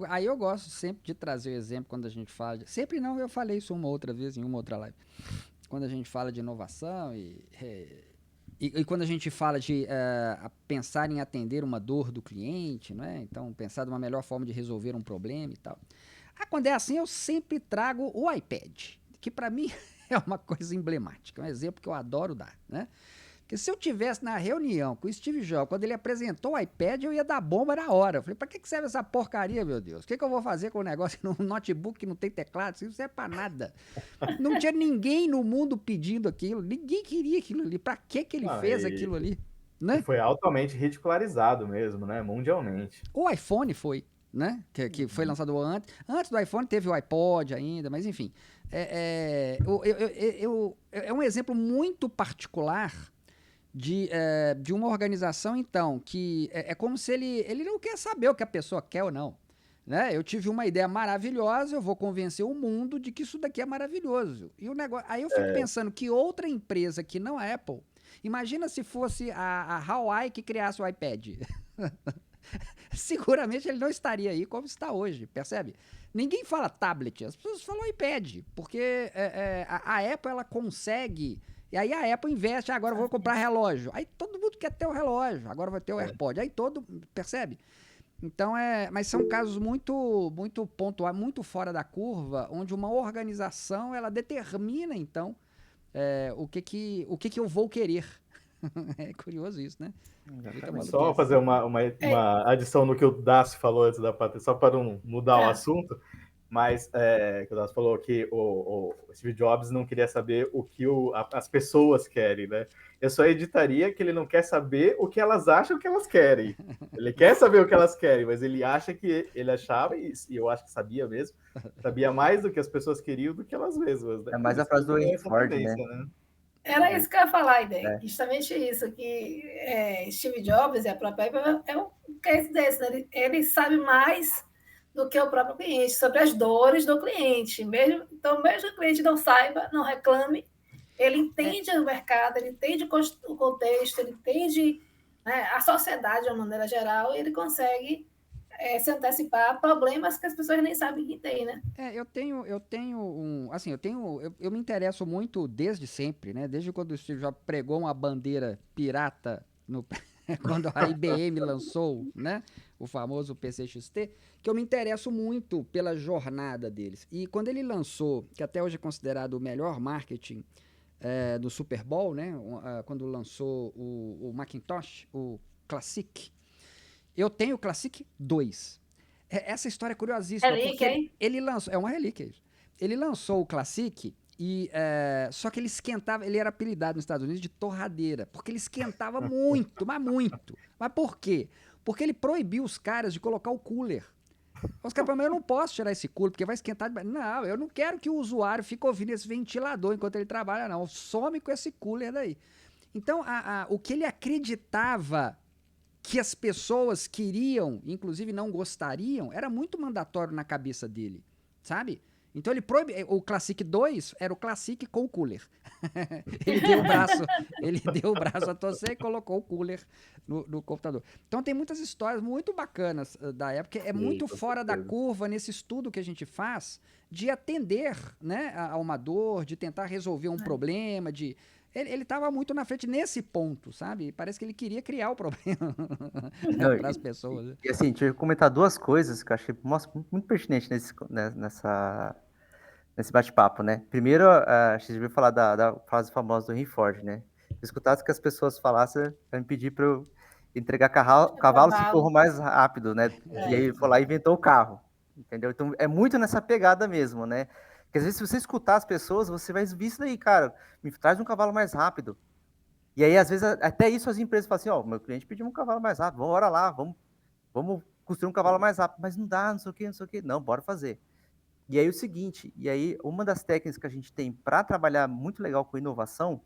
Aí eu gosto sempre de trazer o exemplo quando a gente fala, sempre não, eu falei isso uma outra vez em uma outra live, quando a gente fala de inovação e quando a gente fala de pensar em atender uma dor do cliente, não é? Então pensar de uma melhor forma de resolver um problema e tal. Quando é assim, eu sempre trago o iPad, que para mim é uma coisa emblemática, é um exemplo que eu adoro dar, né? Porque se eu tivesse na reunião com o Steve Jobs, quando ele apresentou o iPad, eu ia dar bomba na hora. Eu falei, pra que serve essa porcaria, meu Deus? O que eu vou fazer com o negócio num notebook que não tem teclado? Isso não serve pra nada. Não tinha ninguém no mundo pedindo aquilo. Ninguém queria aquilo ali. Pra que ele fez aquilo ali? Né? Foi altamente ridicularizado mesmo, né? Mundialmente. O iPhone foi, né? Que foi lançado antes. Antes do iPhone teve o iPod ainda, mas enfim. É um exemplo muito particular de uma organização, então, que é como se ele não quer saber o que a pessoa quer ou não. Né? Eu tive uma ideia maravilhosa, eu vou convencer o mundo de que isso daqui é maravilhoso. E o negócio, aí eu fico pensando que outra empresa que não a Apple, imagina se fosse a Huawei que criasse o iPad. Seguramente ele não estaria aí como está hoje, percebe? Ninguém fala tablet, as pessoas falam iPad, porque a Apple ela consegue... E aí a Apple investe, agora eu vou comprar relógio. Aí todo mundo quer ter o relógio, agora vai ter o AirPod. Aí percebe? Então mas são casos muito pontuais, muito fora da curva, onde uma organização, ela determina, então, o que eu vou querer. É curioso isso, né? Só fazer uma adição no que o Dácio falou antes da Patrícia, só para não mudar o assunto. Mas que o Dácio falou que o Steve Jobs não queria saber o que as pessoas querem, né? Eu só editaria que ele não quer saber o que elas acham que elas querem. Ele quer saber o que elas querem, mas ele acha que ele achava, e eu acho que sabia mesmo, sabia mais do que as pessoas queriam do que elas mesmas. Né? É mais a frase do Henry Ford, né? Era isso que eu ia falar, ideia. Justamente isso, que Steve Jobs e a própria Apple é um case desse, né? Ele sabe mais do que o próprio cliente, sobre as dores do cliente. Então, mesmo que o cliente não saiba, não reclame, ele entende o mercado, ele entende o contexto, ele entende a sociedade de uma maneira geral, e ele consegue se antecipar a problemas que as pessoas nem sabem que tem, né? Eu me interesso muito desde sempre, né? Desde quando o Steve Jobs pregou uma bandeira pirata quando a IBM lançou, né, o famoso PC-XT, que eu me interesso muito pela jornada deles. E quando ele lançou, que até hoje é considerado o melhor marketing do Super Bowl, né, quando lançou o Macintosh, o Classic, eu tenho o Classic 2. Essa história é curiosíssima. Relíquia, hein? Ele lançou, é uma relíquia isso. Ele lançou o Classic só que ele esquentava, ele era apelidado nos Estados Unidos de torradeira, porque ele esquentava muito, mas muito. Mas por quê? porque ele proibiu os caras de colocar o cooler. Os caras falaram, eu não posso tirar esse cooler, porque vai esquentar demais. Não, eu não quero que o usuário fique ouvindo esse ventilador enquanto ele trabalha, não. Some com esse cooler daí. Então, o que ele acreditava que as pessoas queriam, inclusive não gostariam, era muito mandatório na cabeça dele, sabe? Então ele proibiu. O Classic 2 era o Classic com o cooler. ele deu o braço a torcer e colocou o cooler no computador. Então tem muitas histórias muito bacanas da época. É muito fora da curva nesse estudo que a gente faz de atender, né, a uma dor, de tentar resolver um problema, de... Ele estava muito na frente nesse ponto, sabe? Parece que ele queria criar o problema para as pessoas. E assim, deixa eu comentar duas coisas que eu achei muito pertinente nesse bate-papo, né? Primeiro, a gente devia falar da frase famosa do Henry Ford, né? Se eu escutasse que as pessoas falassem, vai me pedir para eu entregar cavalo se corro mais rápido, né? E aí ele foi lá e inventou o carro, entendeu? Então é muito nessa pegada mesmo, né? Porque às vezes, se você escutar as pessoas, você vai ver isso daí, cara, me traz um cavalo mais rápido. E aí, às vezes, até isso as empresas falam assim, ó, meu cliente pediu um cavalo mais rápido, bora lá, vamos construir um cavalo mais rápido. Mas não dá, não sei o quê. Não, bora fazer. E aí o seguinte, uma das técnicas que a gente tem para trabalhar muito legal com inovação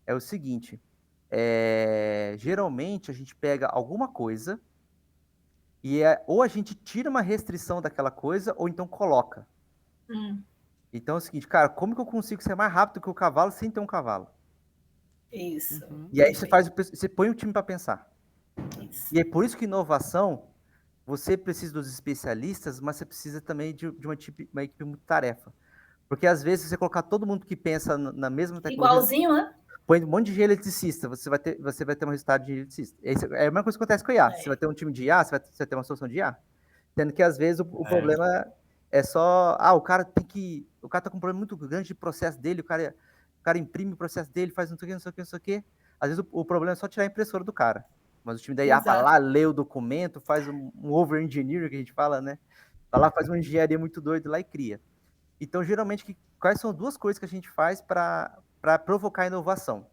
é o seguinte, geralmente a gente pega alguma coisa e ou a gente tira uma restrição daquela coisa ou então coloca. Então é o seguinte, cara, como que eu consigo ser mais rápido que o cavalo sem ter um cavalo? Isso. E aí você põe o time para pensar. Isso. E é por isso que inovação, você precisa dos especialistas, mas você precisa também de uma equipe muito tarefa. Porque às vezes você colocar todo mundo que pensa na mesma tecnologia... Igualzinho, né? Põe um monte de eletricista, você vai ter um resultado de eletricista. É a mesma coisa que acontece com o IA. Você vai ter um time de IA, você vai ter uma solução de IA. Sendo que às vezes o problema é só... o cara tá com um problema muito grande de processo dele, o cara imprime o processo dele, faz não sei o quê. Às vezes o problema é só tirar a impressora do cara. Mas o time da IA vai lá, lê o documento, faz um over-engineering, que a gente fala, né? Vai lá, faz uma engenharia muito doida lá e cria. Então, geralmente, quais são duas coisas que a gente faz para provocar inovação?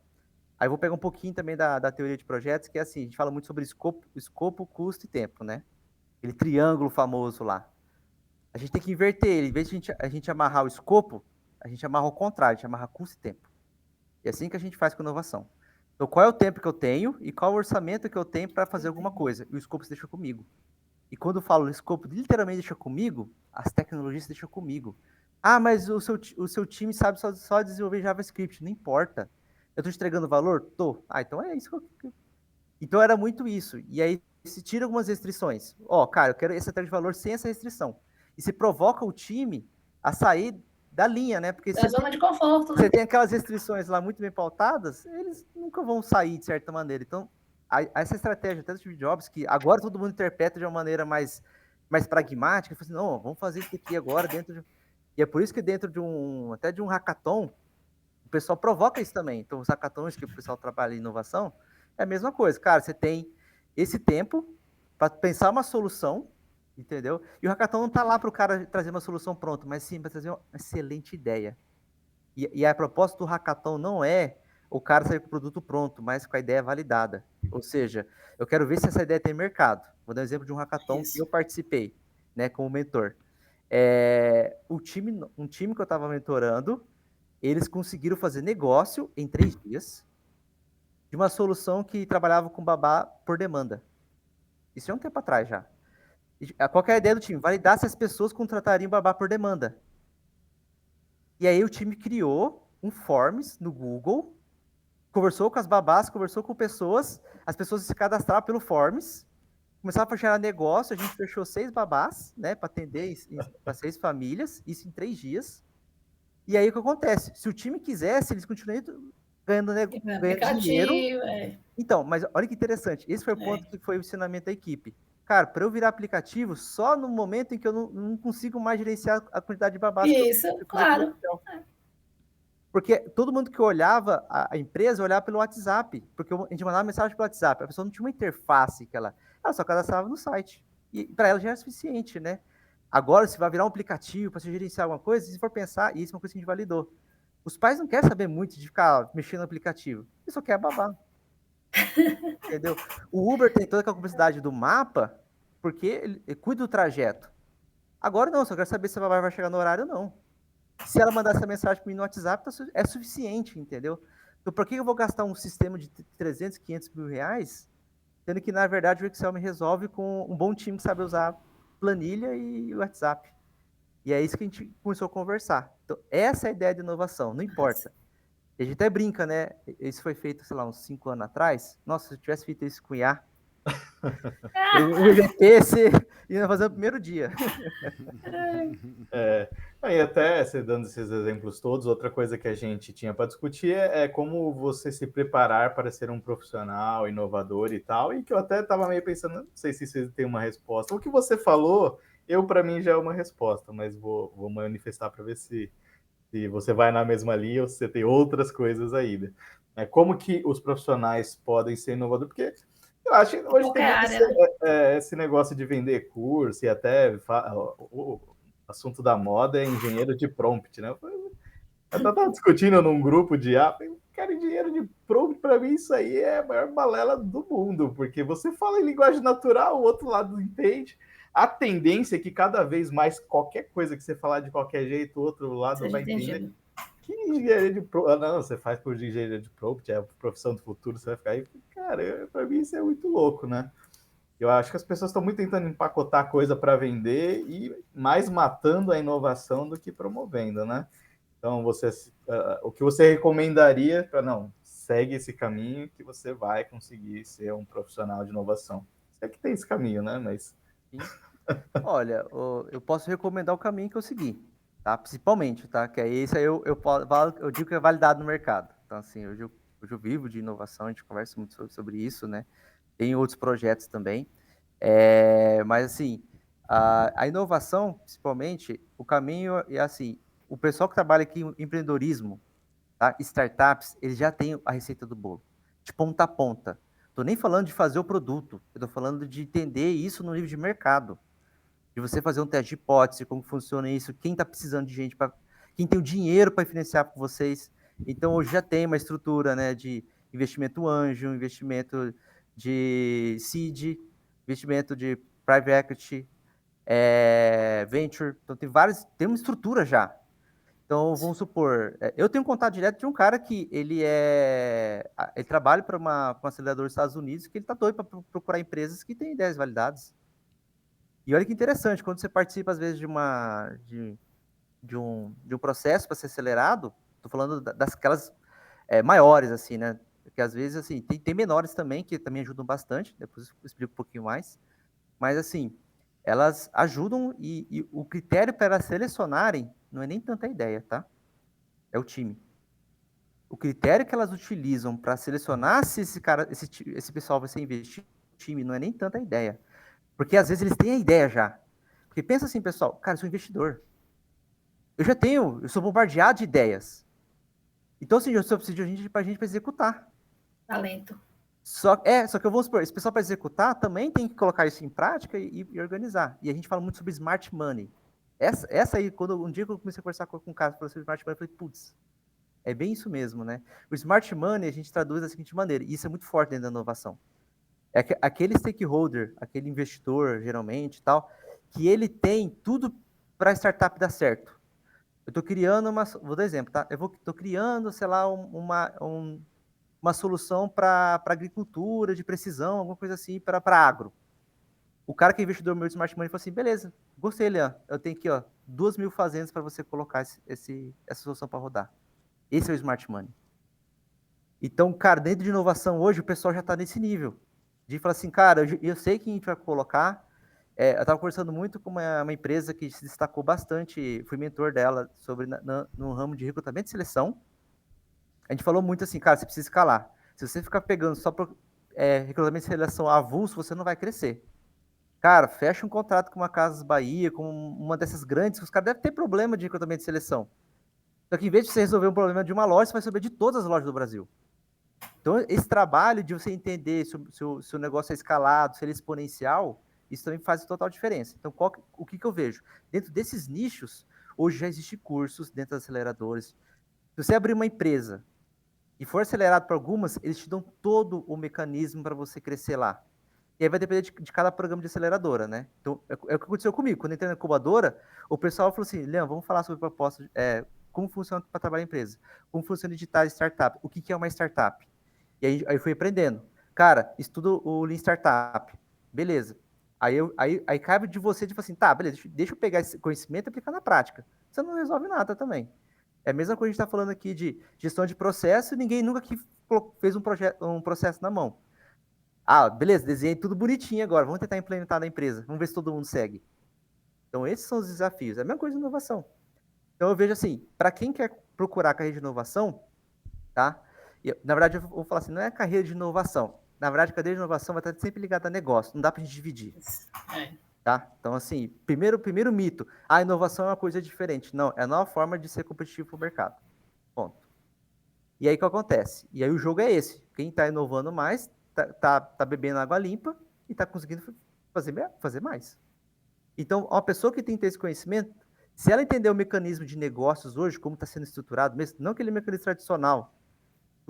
Aí eu vou pegar um pouquinho também da teoria de projetos, que é assim, a gente fala muito sobre escopo, custo e tempo, né? Aquele triângulo famoso lá. A gente tem que inverter ele. Em vez de a gente amarrar o escopo, a gente amarra ao contrário, a gente amarra custo e tempo. E é assim que a gente faz com inovação. Então, qual é o tempo que eu tenho e qual é o orçamento que eu tenho para fazer alguma coisa? E o escopo se deixa comigo. E quando eu falo o escopo literalmente deixa comigo, as tecnologias se deixam comigo. Mas o seu time sabe só desenvolver JavaScript. Não importa. Eu estou entregando valor? Tô. Então é isso. Então era muito isso. E aí se tira algumas restrições. Cara, eu quero essa entrega de valor sem essa restrição. E se provoca o time a sair da linha, né? Porque da zona de conforto, né? Você tem aquelas restrições lá muito bem pautadas, eles nunca vão sair de certa maneira. Então, essa estratégia até do Steve Jobs, que agora todo mundo interpreta de uma maneira mais pragmática, assim, não, vamos fazer isso aqui agora dentro de... E é por isso que dentro até de um hackathon, o pessoal provoca isso também. Então, os hackathons que o pessoal trabalha em inovação, é a mesma coisa. Cara, você tem esse tempo para pensar uma solução, entendeu? E o hackathon não está lá para o cara trazer uma solução pronta, mas sim para trazer uma excelente ideia. E a proposta do hackathon não é o cara sair com o produto pronto, mas com a ideia validada. Ou seja, eu quero ver se essa ideia tem mercado. Vou dar um exemplo de um hackathon que eu participei, né, como mentor. Um time que eu estava mentorando, eles conseguiram fazer negócio em 3 dias de uma solução que trabalhava com babá por demanda. Isso é um tempo atrás já. Qual que é a ideia do time? Validar se as pessoas contratariam babá por demanda. E aí o time criou um forms no Google, conversou com as babás, conversou com pessoas, as pessoas se cadastraram pelo forms, começaram a gerar negócio, a gente fechou 6 babás, né, para atender para 6 famílias, isso em 3 dias. E aí o que acontece? Se o time quisesse, eles continuam ganhando dinheiro. Então, mas olha que interessante, esse foi o ponto que foi o ensinamento da equipe. Cara, para eu virar aplicativo, só no momento em que eu não consigo mais gerenciar a quantidade de babás. Isso, claro. Porque todo mundo que olhava a empresa olhava pelo WhatsApp, porque a gente mandava mensagem pelo WhatsApp, a pessoa não tinha uma interface que ela só cadastrava no site. E para ela já era suficiente, né? Agora, se vai virar um aplicativo para você gerenciar alguma coisa, se for pensar, e isso é uma coisa que a gente validou. Os pais não querem saber muito de ficar mexendo no aplicativo, eles só querem babar. Entendeu? O Uber tem toda aquela complexidade do mapa, porque ele cuida do trajeto. Agora não, só quero saber se a babá vai chegar no horário ou não. Se ela mandar essa mensagem para mim no WhatsApp, é suficiente, entendeu? Então, por que eu vou gastar um sistema de 300, 500 mil reais, sendo que, na verdade, o Excel me resolve com um bom time que sabe usar planilha e o WhatsApp? E é isso que a gente começou a conversar. Então, essa é a ideia de inovação, não importa. E a gente até brinca, né? Isso foi feito, sei lá, uns 5 anos atrás. Nossa, se eu tivesse feito isso com IA, o MVP você ia fazer no primeiro dia. E até você dando esses exemplos todos, outra coisa que a gente tinha para discutir é como você se preparar para ser um profissional inovador e tal, e que eu até estava meio pensando, não sei se você tem uma resposta. O que você falou, para mim já é uma resposta, mas vou manifestar para ver se você vai na mesma linha ou se você tem outras coisas ainda. Como que os profissionais podem ser inovadores? Porque eu acho que hoje tem muito esse negócio de vender curso e até o assunto da moda é engenheiro de prompt, né? Eu estava discutindo num grupo de cara, engenheiro de prompt, para mim, isso aí é a maior balela do mundo, porque você fala em linguagem natural, o outro lado entende. A tendência é que cada vez mais qualquer coisa que você falar de qualquer jeito, o outro lado vai entender. Que engenharia de prompt? Não, você faz curso de engenharia de prompt, é a profissão do futuro, você vai ficar aí. Cara, para mim isso é muito louco, né? Eu acho que as pessoas estão muito tentando empacotar coisa para vender e mais matando a inovação do que promovendo, né? Então, o que você recomendaria para segue esse caminho que você vai conseguir ser um profissional de inovação? É que tem esse caminho, né? Mas olha, eu posso recomendar o caminho que eu segui, tá? Principalmente, tá? Que é esse aí eu digo que é validado no mercado. Então, assim, hoje eu vivo de inovação, a gente conversa muito sobre isso, né? Tem outros projetos também. Mas, assim, a inovação, principalmente, o caminho é assim, o pessoal que trabalha aqui em empreendedorismo, tá? Startups, eles já têm a receita do bolo, de ponta a ponta. Estou nem falando de fazer o produto, eu estou falando de entender isso no nível de mercado, de você fazer um teste de hipótese, como funciona isso, quem está precisando de gente, quem tem o dinheiro para financiar com vocês. Então, hoje já tem uma estrutura, né, de investimento anjo, investimento de seed, investimento de private equity, venture. Então, tem uma estrutura já. Então, vamos supor, eu tenho um contato direto de um cara que ele trabalha para um acelerador dos Estados Unidos, que ele está doido para procurar empresas que têm ideias validadas. E olha que interessante, quando você participa, às vezes, de um processo para ser acelerado, estou falando daquelas maiores, assim, né? Porque, às vezes, assim, tem menores também, que também ajudam bastante, depois eu explico um pouquinho mais. Mas, assim, elas ajudam e o critério para elas selecionarem não é nem tanta ideia, tá? É o time. O critério que elas utilizam para selecionar se esse pessoal vai ser investido no time não é nem tanta ideia. Porque às vezes eles têm a ideia já. Porque pensa assim, pessoal, cara, eu sou investidor. Eu sou bombardeado de ideias. Então, assim, eu só preciso de gente para executar. Talento. Só que eu vou supor, esse pessoal para executar também tem que colocar isso em prática e organizar. E a gente fala muito sobre smart money. Essa aí, um dia que eu comecei a conversar com um cara sobre smart money, eu falei, putz, é bem isso mesmo, né? O smart money a gente traduz da seguinte maneira, e isso é muito forte dentro da inovação. É aquele stakeholder, aquele investidor, geralmente, tal, que ele tem tudo para a startup dar certo. Eu estou criando vou dar exemplo, tá? Estou criando, sei lá, uma solução para agricultura de precisão, alguma coisa assim, para agro. O cara que é investidor meu de Smart Money falou assim, beleza, gostei, Leandro, eu tenho aqui, ó, 2.000 fazendas para você colocar essa solução para rodar. Esse é o Smart Money. Então, cara, dentro de inovação hoje, o pessoal já está nesse nível. De falar assim, cara, eu sei que a gente vai colocar. Eu estava conversando muito com uma empresa que se destacou bastante, fui mentor dela no ramo de recrutamento e seleção. A gente falou muito assim, cara, você precisa escalar. Se você ficar pegando só recrutamento e seleção avulso, você não vai crescer. Cara, fecha um contrato com uma Casas Bahia, com uma dessas grandes, os caras devem ter problema de recrutamento e seleção. Só que em vez de você resolver um problema de uma loja, você vai resolver de todas as lojas do Brasil. Então, esse trabalho de você entender se o negócio é escalado, se ele é exponencial, isso também faz total diferença. Então, o que eu vejo? Dentro desses nichos, hoje já existem cursos dentro das aceleradoras. Se você abrir uma empresa e for acelerado para algumas, eles te dão todo o mecanismo para você crescer lá. E aí vai depender de cada programa de aceleradora, né? Então, é o que aconteceu comigo. Quando eu entrei na incubadora, o pessoal falou assim, Leão, vamos falar sobre proposta, como funciona para trabalhar em empresa, como funciona editar startup, o que é uma startup. E aí eu fui aprendendo. Cara, estuda o Lean Startup. Beleza. Aí cabe de você, tipo assim, tá, beleza, deixa eu pegar esse conhecimento e aplicar na prática. Você não resolve nada também. É a mesma coisa que a gente está falando aqui de gestão de processo, e ninguém nunca aqui fez um processo na mão. Ah, beleza, desenhei tudo bonitinho agora, vamos tentar implementar na empresa, vamos ver se todo mundo segue. Então, esses são os desafios. É a mesma coisa de inovação. Então, eu vejo assim, para quem quer procurar carreira de inovação, tá? Na verdade, eu vou falar assim, não é carreira de inovação. Na verdade, a carreira de inovação vai estar sempre ligada a negócio, não dá para a gente dividir. Tá? Então, assim, primeiro mito, a inovação é uma coisa diferente. Não, é a nova forma de ser competitivo para o mercado. Ponto. E aí, o que acontece? E aí, o jogo é esse. Quem está inovando mais, tá bebendo água limpa e está conseguindo fazer mais. Então, uma pessoa que tem esse conhecimento, se ela entender o mecanismo de negócios hoje, como está sendo estruturado, mesmo, não aquele mecanismo tradicional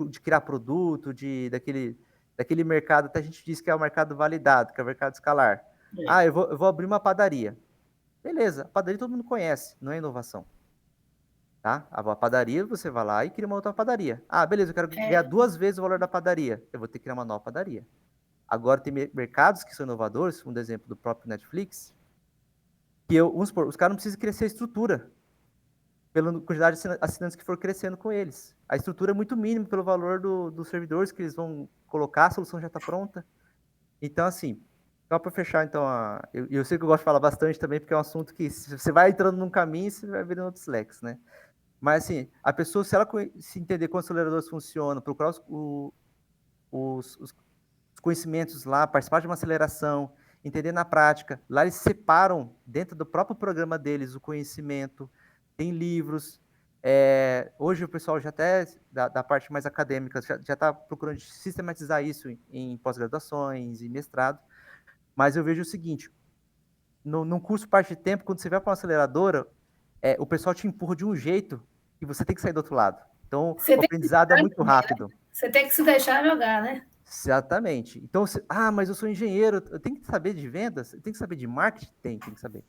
de criar produto, daquele mercado, até a gente diz que é o mercado validado, que é o mercado escalar. Ah, eu vou abrir uma padaria. Beleza, a padaria todo mundo conhece, não é inovação. Tá? A padaria, você vai lá e cria uma outra padaria. Ah, beleza, eu quero ganhar 2 vezes o valor da padaria. Eu vou ter que criar uma nova padaria. Agora, tem mercados que são inovadores, um exemplo do próprio Netflix, que os caras não precisam crescer a estrutura pela quantidade de assinantes que for crescendo com eles. A estrutura é muito mínima pelo valor dos servidores que eles vão colocar, a solução já está pronta. Então, assim, só para fechar, então, eu sei que eu gosto de falar bastante também, porque é um assunto que você vai entrando num caminho, você vai virando outros leques, né? Mas, assim, a pessoa, se ela se entender como aceleradores funcionam, procurar os conhecimentos lá, participar de uma aceleração, entender na prática, lá eles separam, dentro do próprio programa deles, o conhecimento, tem livros. Hoje o pessoal já até, da parte mais acadêmica, já está procurando sistematizar isso em pós-graduações, em mestrado. Mas eu vejo o seguinte, num curso parte de tempo, quando você vai para uma aceleradora, o pessoal te empurra de um jeito que você tem que sair do outro lado. Então, o aprendizado é muito rápido. Você tem que se deixar jogar, né? Exatamente. Então, mas eu sou engenheiro, eu tenho que saber de vendas, eu tenho que saber de marketing? Tem que saber.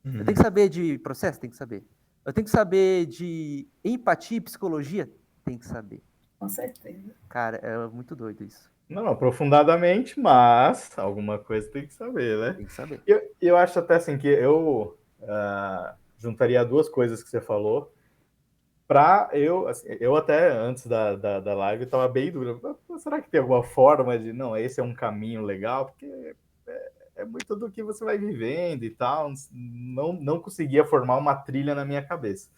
Eu tenho que saber de processo? Tem que saber. Eu tenho que saber de empatia e psicologia? Tem que saber. Com certeza. Cara, é muito doido isso. Não aprofundadamente, mas alguma coisa tem que saber, né? Tem que saber. Eu acho até assim que eu juntaria 2 coisas que você falou. Eu até antes da live estava bem duro. Será que tem alguma forma de, não, esse é um caminho legal? Porque é muito do que você vai vivendo e tal. Não conseguia formar uma trilha na minha cabeça.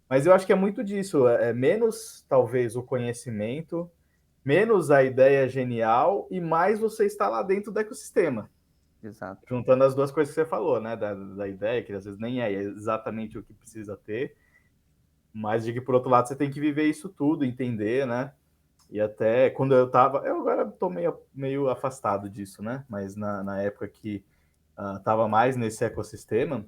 Mas eu acho que é muito disso. É menos, talvez, o conhecimento, menos a ideia genial e mais você está lá dentro do ecossistema. Exato. Juntando as 2 coisas que você falou, né? Da ideia, que às vezes nem é exatamente o que precisa ter, mas de que, por outro lado, você tem que viver isso tudo, entender, né? E até quando eu agora estou meio afastado disso, né? Mas na época que estava mais nesse ecossistema,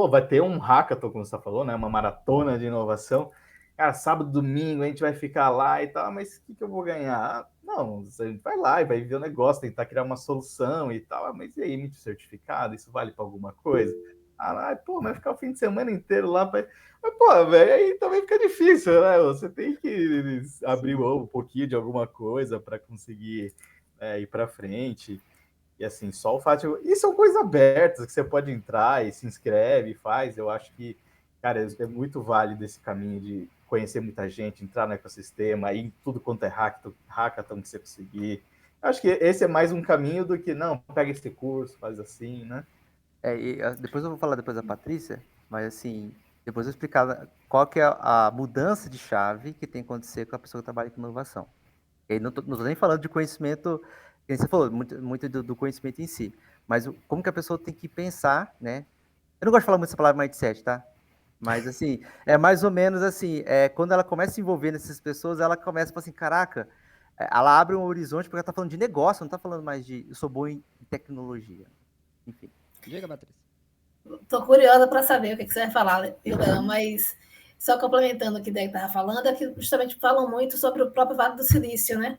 vai ter um hackathon, como você falou, né? Uma maratona de inovação. Cara, sábado, domingo, a gente vai ficar lá e tal, mas o que eu vou ganhar? Não, a gente vai lá e vai ver o negócio, tentar criar uma solução e tal. Mas e aí, emite certificado? Isso vale para alguma coisa? Vai ficar o fim de semana inteiro lá. Mas, velho, aí também fica difícil, né? Você tem que abrir um pouquinho de alguma coisa para conseguir ir para frente. E assim, só o fato de... E são coisas abertas que você pode entrar e se inscreve e faz. Eu acho que, cara, é muito válido esse caminho de conhecer muita gente, entrar no ecossistema, ir em tudo quanto é hackathon que você conseguir. Eu acho que esse é mais um caminho do que, não, pega esse curso, faz assim, né? Depois eu vou falar depois da Patrícia, mas assim, depois eu vou explicar qual que é a mudança de chave que tem que acontecer com a pessoa que trabalha com inovação. E aí não tô nem falando de conhecimento, que você falou, muito do conhecimento em si, mas como que a pessoa tem que pensar, né? Eu não gosto de falar muito essa palavra mindset, tá? Mas assim, é mais ou menos assim, quando ela começa a se envolver nessas pessoas, ela começa a falar assim, caraca, ela abre um horizonte porque ela tá falando de negócio, não tá falando mais de eu sou bom em tecnologia. Enfim. Diga, Patrícia. Estou curiosa para saber o que você vai falar, Leão, mas Só complementando o que o Deg estava falando, é que justamente falam muito sobre o próprio Vale do Silício, né?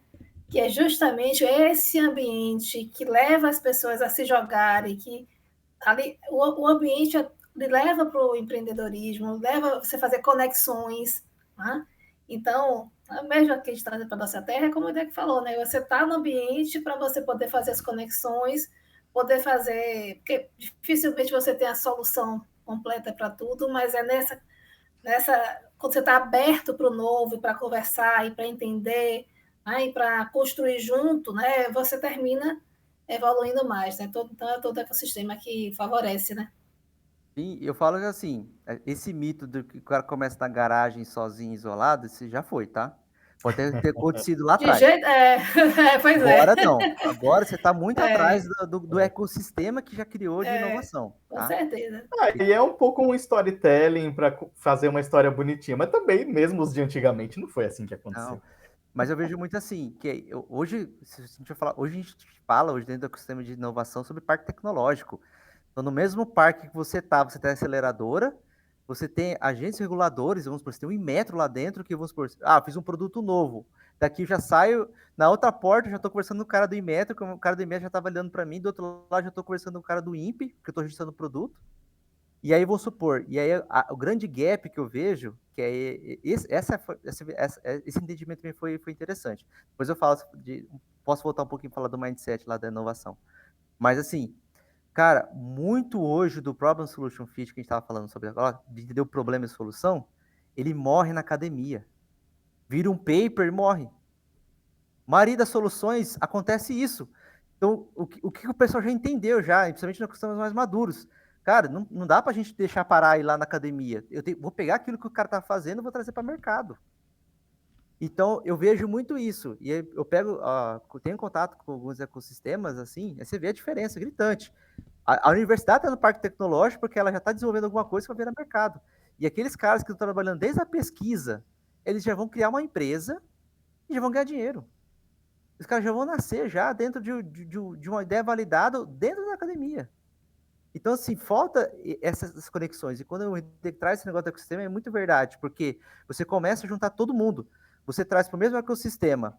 Que é justamente esse ambiente que leva as pessoas a se jogarem, que ali o ambiente leva para o empreendedorismo, leva você a fazer conexões. Tá? Então, mesmo que a gente traz para a nossa terra, é como o Deg falou, né? Você está no ambiente para você poder fazer as conexões, poder fazer. Porque dificilmente você tem a solução completa para tudo, mas é quando você está aberto para o novo, para conversar e para entender, né, e para construir junto, né, você termina evoluindo mais, né? Então é todo ecossistema que favorece, né? E eu falo que assim, esse mito do que o cara começa na garagem sozinho, isolado, esse já foi, tá? Pode ter acontecido lá De atrás. jeito. Pois Agora não. Agora você está muito É. atrás do ecossistema que já criou de inovação. Com Tá? certeza. E é um pouco um storytelling para fazer uma história bonitinha, mas também, mesmo os de antigamente, não foi assim que aconteceu. Não. Mas eu vejo muito assim, que hoje, se a gente falar, hoje a gente fala hoje dentro do ecossistema de inovação sobre parque tecnológico. Então, no mesmo parque que você tem a aceleradora, você tem agentes reguladores, vamos supor, você tem um Inmetro lá dentro, que vamos supor, fiz um produto novo. Daqui eu já saio, na outra porta eu já estou conversando com o cara do Inmetro, que o cara do Inmetro já está olhando para mim, do outro lado já estou conversando com o cara do INPE, que eu estou registrando o produto. E aí, vou supor, o grande gap que eu vejo, que é esse entendimento também foi interessante. Depois eu falo, posso voltar um pouquinho e falar do mindset lá da inovação. Mas assim, cara, muito hoje do Problem Solution Fit que a gente estava falando sobre agora, de entender o problema e solução, ele morre na academia. Vira um paper e morre. A maioria das soluções acontece isso. Então, o que o pessoal já entendeu já, principalmente nos sistemas mais maduros. Cara, não dá pra gente deixar parar e ir lá na academia. Vou pegar aquilo que o cara tá fazendo e vou trazer para o mercado. Então, eu vejo muito isso. E eu tenho contato com alguns ecossistemas, assim, aí você vê a diferença gritante. A universidade está no parque tecnológico porque ela já está desenvolvendo alguma coisa que vai virar mercado. E aqueles caras que estão trabalhando desde a pesquisa, eles já vão criar uma empresa e já vão ganhar dinheiro. Os caras já vão nascer já dentro de uma ideia validada dentro da academia. Então, assim, falta essas conexões. E quando eu traz esse negócio do ecossistema, é muito verdade, porque você começa a juntar todo mundo. Você traz para o mesmo ecossistema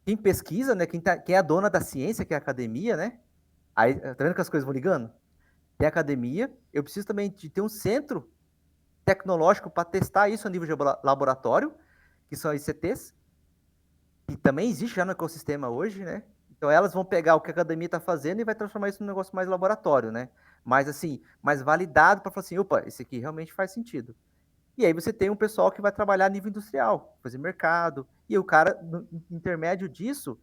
quem pesquisa, né? Quem é a dona da ciência, que é a academia, né? Aí, tá vendo que as coisas vão ligando? Tem academia, eu preciso também de ter um centro tecnológico para testar isso a nível de laboratório, que são as ICTs, que também existe já no ecossistema hoje, né? Então elas vão pegar o que a academia está fazendo e vai transformar isso num negócio mais laboratório, né? Mais assim, mais validado para falar assim, opa, esse aqui realmente faz sentido. E aí você tem um pessoal que vai trabalhar a nível industrial, fazer mercado, e o cara, no intermédio disso,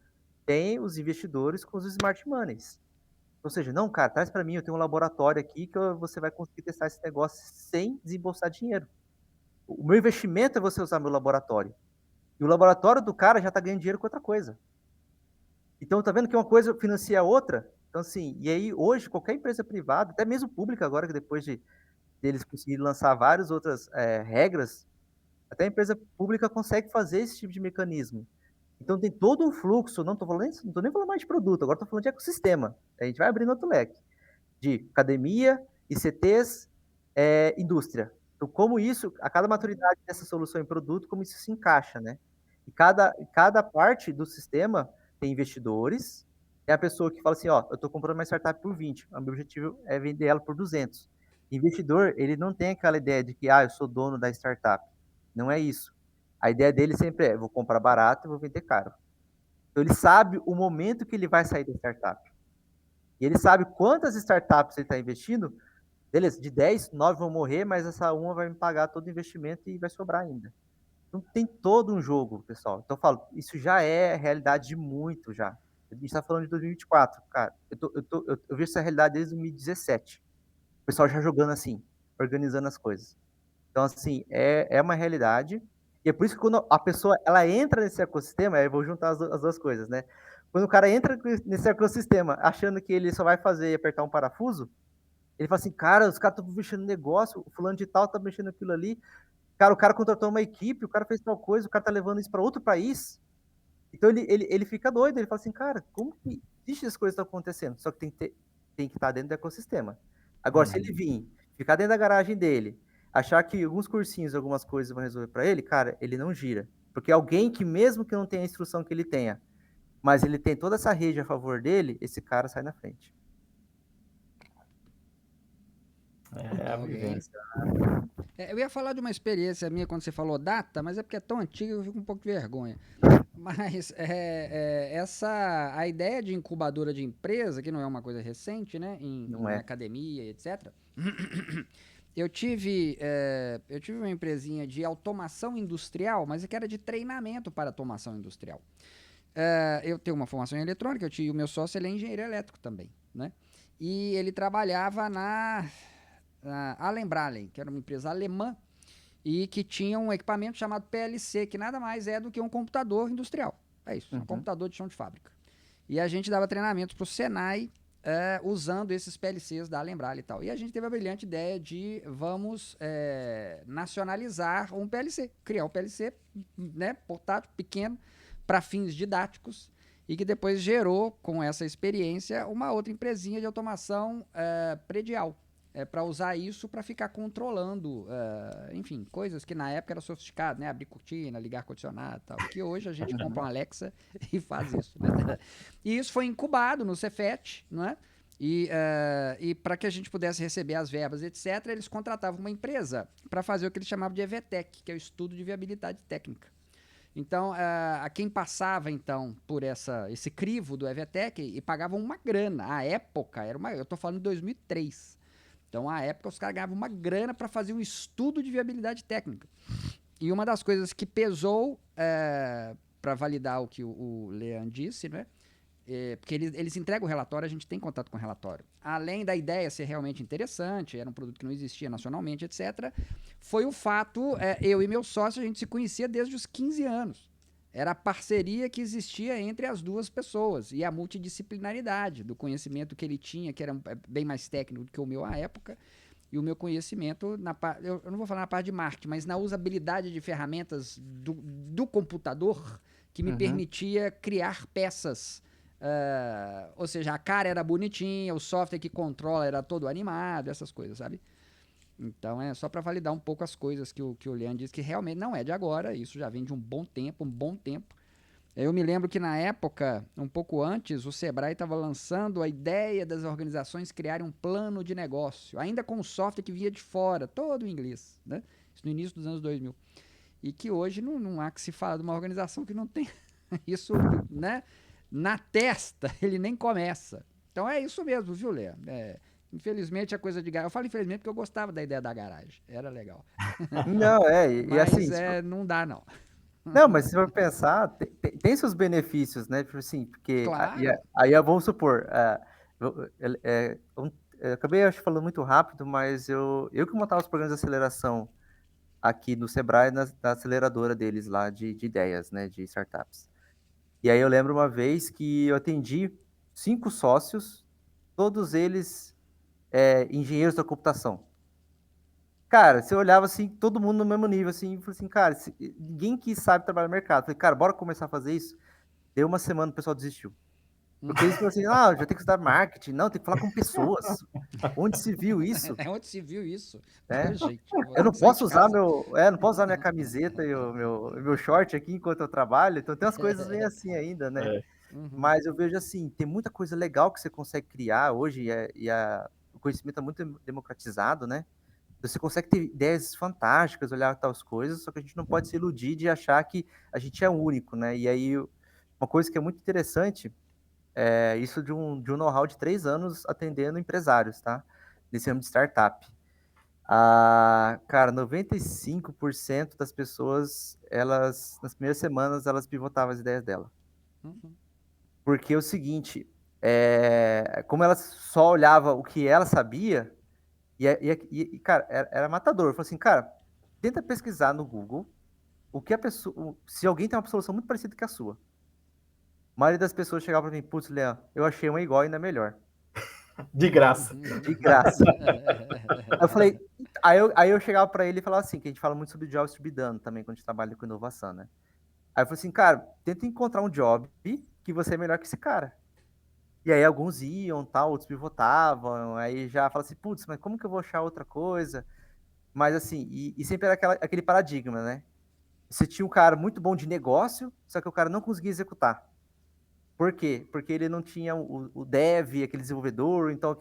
tem os investidores com os smart monies. Ou seja, não, cara, traz para mim, eu tenho um laboratório aqui que você vai conseguir testar esse negócio sem desembolsar dinheiro. O meu investimento é você usar meu laboratório. E o laboratório do cara já está ganhando dinheiro com outra coisa. Então, tá vendo que uma coisa financia a outra? Então, assim, e aí hoje qualquer empresa privada, até mesmo pública agora, que depois deles conseguirem lançar várias outras regras, até a empresa pública consegue fazer esse tipo de mecanismo. Então tem todo um fluxo, não estou nem falando mais de produto, agora estou falando de ecossistema. A gente vai abrindo outro leque de academia, ICTs, indústria. Então, como isso, a cada maturidade dessa solução em produto, como isso se encaixa, né? E cada parte do sistema tem investidores, é a pessoa que fala assim, ó, eu estou comprando uma startup por 20, o meu objetivo é vender ela por 200. Investidor, ele não tem aquela ideia de que, eu sou dono da startup. Não é isso. A ideia dele sempre é, vou comprar barato e vou vender caro. Então, ele sabe o momento que ele vai sair da startup. E ele sabe quantas startups ele está investindo. Beleza, de 10, 9 vão morrer, mas essa uma vai me pagar todo o investimento e vai sobrar ainda. Então, tem todo um jogo, pessoal. Então, eu falo, isso já é realidade de muito já. A gente está falando de 2024, cara. Eu vejo essa realidade desde 2017. O pessoal já jogando assim, organizando as coisas. Então, assim, é uma realidade. E é por isso que quando a pessoa ela entra nesse ecossistema, eu vou juntar as duas coisas, né? Quando o cara entra nesse ecossistema achando que ele só vai fazer e apertar um parafuso, ele fala assim, cara, os caras estão mexendo no negócio, o fulano de tal tá mexendo aquilo ali, cara, o cara contratou uma equipe, o cara fez tal coisa, o cara tá levando isso para outro país. Então ele fica doido, ele fala assim, cara, como que essas coisas estão acontecendo? Só que tem que estar dentro do ecossistema. Agora, se ele vir, ficar dentro da garagem dele, achar que alguns cursinhos, algumas coisas vão resolver para ele, cara, ele não gira. Porque alguém que, mesmo que não tenha a instrução que ele tenha, mas ele tem toda essa rede a favor dele, esse cara sai na frente. É a vivência. Eu ia falar de uma experiência minha quando você falou data, mas é porque é tão antiga que eu fico um pouco de vergonha. Mas a ideia de incubadora de empresa, que não é uma coisa recente, né, em academia, etc. Eu tive uma empresinha de automação industrial, mas que era de treinamento para automação industrial. Eu tenho uma formação em eletrônica, o meu sócio ele é engenheiro elétrico também, né? E ele trabalhava na Allenbrallen, que era uma empresa alemã, e que tinha um equipamento chamado PLC, que nada mais é do que um computador industrial. É isso, um computador de chão de fábrica. E a gente dava treinamentos para o Senai usando esses PLCs da Allenbrallen e tal. E a gente teve a brilhante ideia de vamos nacionalizar um PLC, criar um PLC, né, portátil, pequeno, para fins didáticos, e que depois gerou, com essa experiência, uma outra empresinha de automação predial, para usar isso para ficar controlando, enfim, coisas que na época era sofisticado, né? Abrir cortina, ligar ar-condicionado e tal, que hoje a gente compra uma Alexa e faz isso, né? E isso foi incubado no Cefet, né? E para que a gente pudesse receber as verbas, etc., eles contratavam uma empresa para fazer o que eles chamavam de EVTEC, que é o Estudo de Viabilidade Técnica. Então, a quem passava, então, por esse crivo do EVTEC e pagavam uma grana. À época, eu estou falando de 2003. Então, à época, os caras ganhavam uma grana para fazer um estudo de viabilidade técnica. E uma das coisas que pesou para validar o que o Leandro disse, né? Porque eles entregam o relatório, a gente tem contato com o relatório. Além da ideia ser realmente interessante, era um produto que não existia nacionalmente, etc., foi o fato, eu e meu sócio, a gente se conhecia desde os 15 anos. Era a parceria que existia entre as duas pessoas e a multidisciplinaridade do conhecimento que ele tinha, que era bem mais técnico do que o meu à época, e o meu conhecimento, eu não vou falar na parte de marketing, mas na usabilidade de ferramentas do computador que me permitia criar peças. Ou seja, a cara era bonitinha, o software que controla era todo animado, essas coisas, sabe? Então é só para validar um pouco as coisas que o Leandro disse, que realmente não é de agora, isso já vem de um bom tempo. Eu me lembro que na época, um pouco antes, o Sebrae estava lançando a ideia das organizações criarem um plano de negócio, ainda com o software que vinha de fora, todo em inglês, né? Isso no início dos anos 2000. E que hoje não há que se falar de uma organização que não tem isso, né? Na testa, ele nem começa. Então é isso mesmo, viu, Léa? Infelizmente a coisa de garagem. Eu falo infelizmente porque eu gostava da ideia da garagem. Era legal. Não, mas assim. Não dá, não. Não, mas se for pensar, tem seus benefícios, né? Tipo assim, porque. Claro. Aí vamos supor. Eu acabei, acho, falando muito rápido, mas eu que montava os programas de aceleração aqui no Sebrae, na aceleradora deles lá de ideias, né? De startups. E aí eu lembro uma vez que eu atendi 5 sócios, todos eles engenheiros da computação. Cara, você olhava assim, todo mundo no mesmo nível, assim, e falou assim, cara, ninguém que sabe trabalhar no mercado. Falei, cara, bora começar a fazer isso? Deu uma semana, o pessoal desistiu. Porque eles falaram assim, já tem que estudar marketing, não, tem que falar com pessoas. Onde se viu isso? Onde se viu isso? Gente, eu não posso usar não posso usar minha camiseta e o meu short aqui enquanto eu trabalho, então tem umas coisas bem assim ainda, né? Mas eu vejo assim, tem muita coisa legal que você consegue criar hoje e o conhecimento é muito democratizado, né? Você consegue ter ideias fantásticas, olhar tais coisas, só que a gente não pode se iludir de achar que a gente é único, né? E aí, uma coisa que é muito interessante é isso de um know-how de 3 anos atendendo empresários, tá? Nesse âmbito de startup. Cara, 95% das pessoas, nas primeiras semanas, elas pivotavam as ideias dela. Porque é o seguinte, como elas só olhavam o que ela sabia, e cara, era matador. Eu falei assim, cara, tenta pesquisar no Google o que a pessoa, se alguém tem uma solução muito parecida com a sua. A maioria das pessoas chegava para mim, putz, Leandro, eu achei uma igual e ainda melhor. De graça. De graça. Eu falei, aí eu chegava para ele e falava assim, que a gente fala muito sobre jobs to be done também, quando a gente trabalha com inovação, né? Aí eu falei assim, cara, tenta encontrar um job que você é melhor que esse cara. E aí alguns iam, tal, outros pivotavam, aí já fala assim, putz, mas como que eu vou achar outra coisa? Mas assim, e sempre era aquele paradigma, né? Você tinha um cara muito bom de negócio, só que o cara não conseguia executar. Por quê? Porque ele não tinha o dev, aquele desenvolvedor, então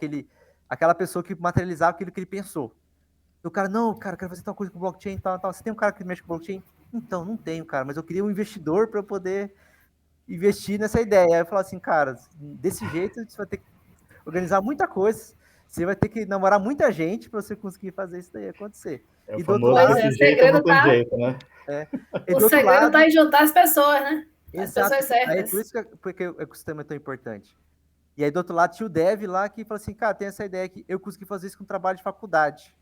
aquela pessoa que materializava aquilo que ele pensou. O cara, não, cara, eu quero fazer tal coisa com blockchain, tal, tal. Você tem um cara que mexe com blockchain? Então, não tenho, cara, mas eu queria um investidor para eu poder investir nessa ideia. Aí eu falo assim, cara, desse jeito você vai ter que organizar muita coisa, você vai ter que namorar muita gente para você conseguir fazer isso daí acontecer. É o E do outro famoso lado, desse jeito não tem jeito, né? e O do outro segredo lado, está em juntar as pessoas, né? As exato, pessoas aí certas. por isso porque o ecossistema é tão importante. E aí do outro lado tinha o dev lá que falou assim, cara, tem essa ideia que eu consegui fazer isso com trabalho de faculdade.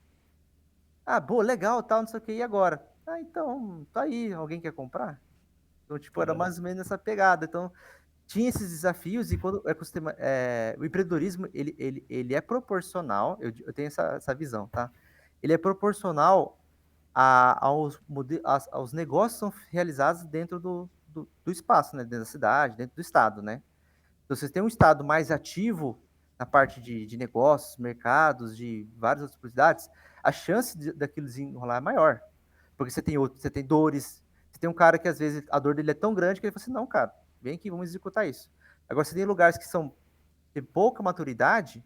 Ah, boa, legal, tal, não sei o que, e agora? Ah, então, tá aí, alguém quer comprar? Então, tipo, era mais ou menos essa pegada. Então, tinha esses desafios e quando o ecossistema, o empreendedorismo, ele é proporcional, eu tenho essa visão, tá? Ele é proporcional aos negócios que são realizados dentro do espaço, né? Dentro da cidade, dentro do estado, né? Então, você tem um estado mais ativo na parte de negócios, mercados, de várias outras possibilidades, a chance daquilo desenrolar é maior. Porque você tem dores, você tem um cara que às vezes a dor dele é tão grande que ele fala assim, não, cara, vem aqui, vamos executar isso. Agora, você tem lugares que tem pouca maturidade,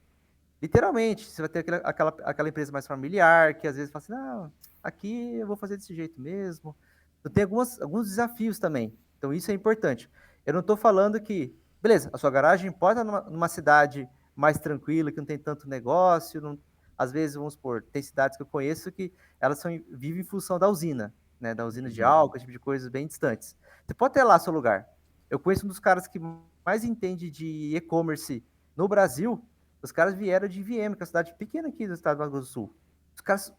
literalmente, você vai ter aquela empresa mais familiar, que às vezes fala assim, não, aqui eu vou fazer desse jeito mesmo. Então, tem alguns desafios também. Então, isso é importante. Eu não estou falando que, beleza, a sua garagem pode estar numa cidade mais tranquila, que não tem tanto negócio, às vezes, vamos supor, tem cidades que eu conheço que elas vivem em função da usina, né, da usina de álcool, esse tipo de coisas bem distantes. Você pode ter lá seu lugar. Eu conheço um dos caras que mais entende de e-commerce no Brasil. Os caras vieram de Viema, que é uma cidade pequena aqui do estado do Mato Grosso do Sul. Os caras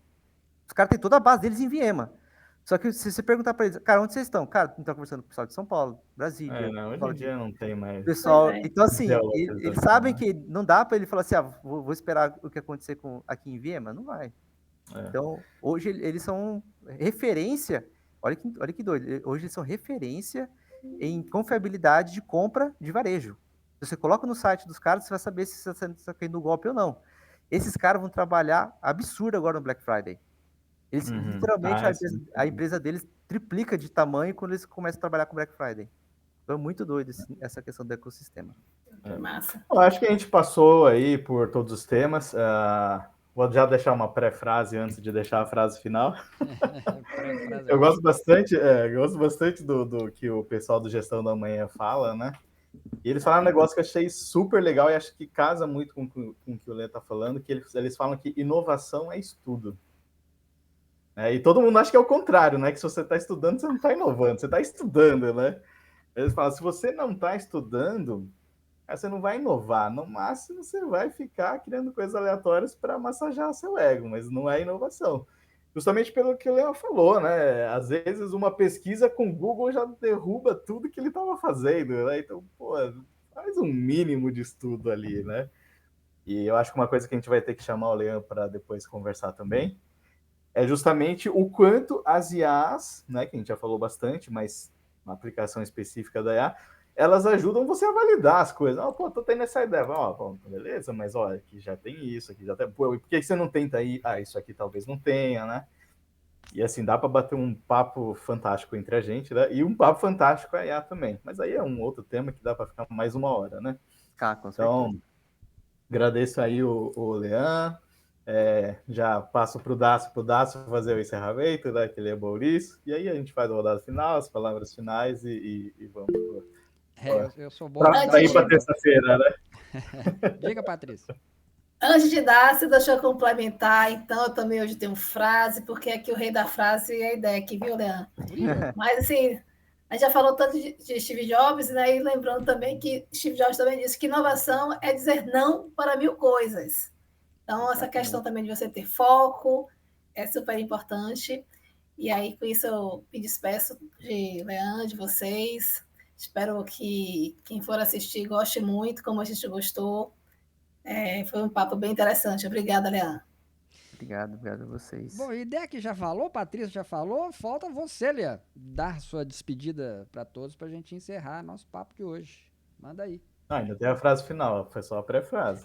têm toda a base deles em Viema. Só que se você perguntar para eles, cara, onde vocês estão? Cara, não estão conversando com o pessoal de São Paulo, Brasília. Não, hoje em dia não tem mais Pessoal, então assim, geolocalização, eles sabem né? que não dá para ele falar assim, vou esperar o que acontecer aqui em Viema, não vai. Então, hoje eles são referência, olha que doido, hoje eles são referência em confiabilidade de compra de varejo. Se você coloca no site dos caras, você vai saber se você está caindo no golpe ou não. Esses caras vão trabalhar absurdo agora no Black Friday. Eles, literalmente, a empresa deles triplica de tamanho quando eles começam a trabalhar com Black Friday. Então é muito doido essa questão do ecossistema. Massa. Eu acho que a gente passou aí por todos os temas. Vou já deixar uma pré-frase antes de deixar a frase final. Eu gosto bastante do que o pessoal do Gestão da Manhã fala, né? E eles falaram um negócio que eu achei super legal e acho que casa muito com o que o Lê está falando, que eles falam que inovação é estudo. E todo mundo acha que é o contrário, né? Que se você está estudando, você não está inovando, você está estudando, né? Eles falam, se você não está estudando, você não vai inovar. No máximo, você vai ficar criando coisas aleatórias para massagear seu ego, mas não é inovação. Justamente pelo que o Léo falou, né? Às vezes uma pesquisa com o Google já derruba tudo que ele estava fazendo, né? Então, pô, faz um mínimo de estudo ali, né? E eu acho que uma coisa que a gente vai ter que chamar o Leão para depois conversar também é justamente o quanto as IAs, né, que a gente já falou bastante, mas uma aplicação específica da IA, elas ajudam você a validar as coisas. Pô, tô tendo essa ideia. Beleza, mas olha, aqui já tem isso, aqui já tem. Pô, por que você não tenta aí? Isso aqui talvez não tenha, né? E assim, dá para bater um papo fantástico entre a gente, né? E um papo fantástico com a IA também. Mas aí é um outro tema que dá para ficar mais uma hora, né? Com então, agradeço aí o Leão. Já passo para o Dácio fazer o encerramento, né, que ele é Maurício, e aí a gente faz a rodada final, as palavras finais e vamos eu sou bom para ir para terça-feira, né? Diga, Patrícia. Antes de dar, deixa eu complementar, então eu também hoje tenho frase, porque aqui o rei da frase é a ideia aqui, viu, Leandro? Mas assim, a gente já falou tanto de Steve Jobs, né? E lembrando também que Steve Jobs também disse que inovação é dizer não para 1000 coisas. Então, essa questão também de você ter foco é super importante. E aí, com isso, eu me despeço de Leandro, de vocês. Espero que quem for assistir goste muito, como a gente gostou. Foi um papo bem interessante. Obrigada, Leandro. Obrigado a vocês. Bom, ideia que já falou, Patrícia já falou, falta você, Leandro, dar sua despedida para todos para a gente encerrar nosso papo de hoje. Manda aí. Ainda tem a frase final, foi só a pré-frase.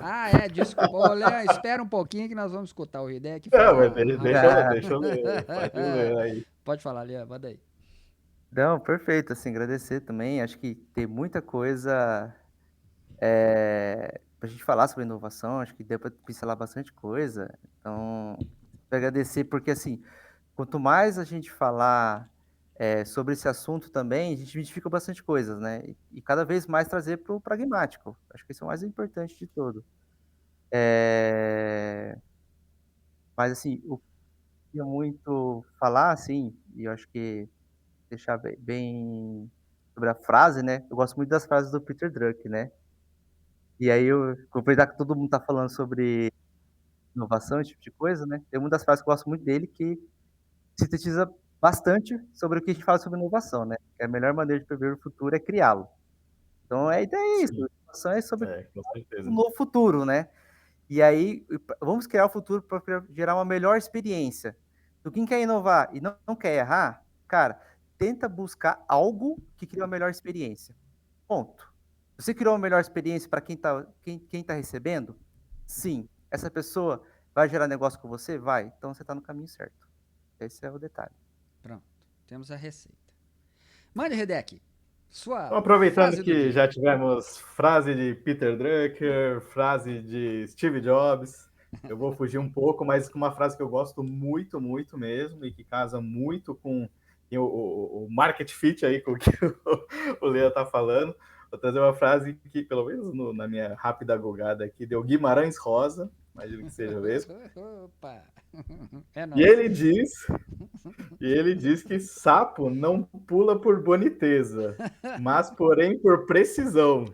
Desculpa. Ô, Leandro, espera um pouquinho que nós vamos escutar o Hideck Não, falar. mas deixa eu ler, pode ler aí. Pode falar, Leandro, manda aí. Não, perfeito, assim, agradecer também, acho que tem muita coisa pra gente falar sobre inovação, acho que deu para pincelar bastante coisa, então, agradecer porque, assim, quanto mais a gente falar sobre esse assunto também, a gente identifica bastante coisas, né, e cada vez mais trazer para o pragmático, acho que isso é o mais importante de tudo. Mas, assim, o que eu queria muito falar, assim, e eu acho que deixar bem sobre a frase, né, eu gosto muito das frases do Peter Drucker, né, e aí eu vou aproveitar que todo mundo tá falando sobre inovação, esse tipo de coisa, né, tem uma das frases que eu gosto muito dele que sintetiza bastante sobre o que a gente fala sobre inovação, né, que a melhor maneira de prever o futuro é criá-lo. Então a ideia é isso, Sim, inovação é sobre com certeza. um novo futuro, né. E aí, vamos criar o futuro para gerar uma melhor experiência. Então quem quer inovar e não quer errar, cara, tenta buscar algo que crie uma melhor experiência. Ponto. Você criou uma melhor experiência para quem tá recebendo? Sim. Essa pessoa vai gerar negócio com você? Vai. Então você está no caminho certo. Esse é o detalhe. Pronto, temos a receita. Mande, Hideck, sua Então, aproveitando frase do que dia. já tivemos frase de Peter Drucker, frase de Steve Jobs, eu vou fugir um pouco, mas com uma frase que eu gosto muito, muito mesmo, e que casa muito com o market fit aí com o que o Lea está falando. Vou trazer uma frase que, pelo menos na minha rápida gogada aqui, deu Guimarães Rosa, imagino que seja mesmo. Opa! E ele diz que sapo não pula por boniteza, mas porém por precisão.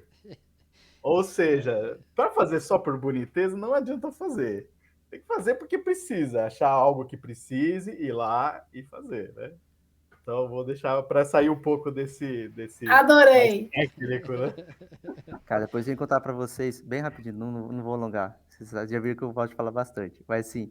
Ou seja, para fazer só por boniteza não adianta fazer. Tem que fazer porque precisa, achar algo que precise, ir lá e fazer, né? Então vou deixar para sair um pouco desse Adorei. técnico, né? Cara, depois eu vou contar para vocês, bem rapidinho, não vou alongar. Vocês já viram que eu gosto de falar bastante. Mas, assim,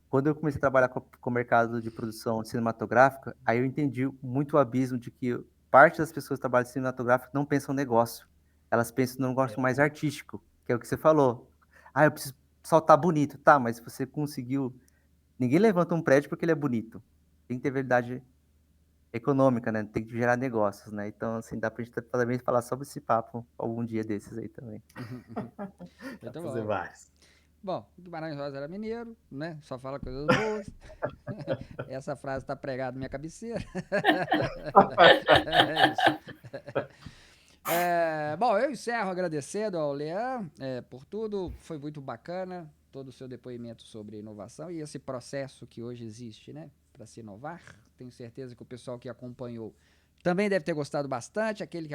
quando eu comecei a trabalhar com o mercado de produção cinematográfica, aí eu entendi muito o abismo de que parte das pessoas que trabalham em cinematográfico não pensam negócio. Elas pensam num negócio mais artístico, que é o que você falou. Eu preciso soltar bonito. Tá, mas se você conseguiu... Ninguém levanta um prédio porque ele é bonito. Tem que ter verdade econômica, né? Tem que gerar negócios, né? Então, assim, dá pra gente também falar sobre esse papo algum dia desses aí também. Muito fazer bom. vários. Bom, Guimarães Rosa era mineiro, né? Só fala coisas boas. Essa frase tá pregada na minha cabeceira. É isso. Bom, eu encerro agradecendo ao Leandro por tudo. Foi muito bacana todo o seu depoimento sobre inovação e esse processo que hoje existe, né? Para se inovar. Tenho certeza que o pessoal que acompanhou também deve ter gostado bastante. Aquele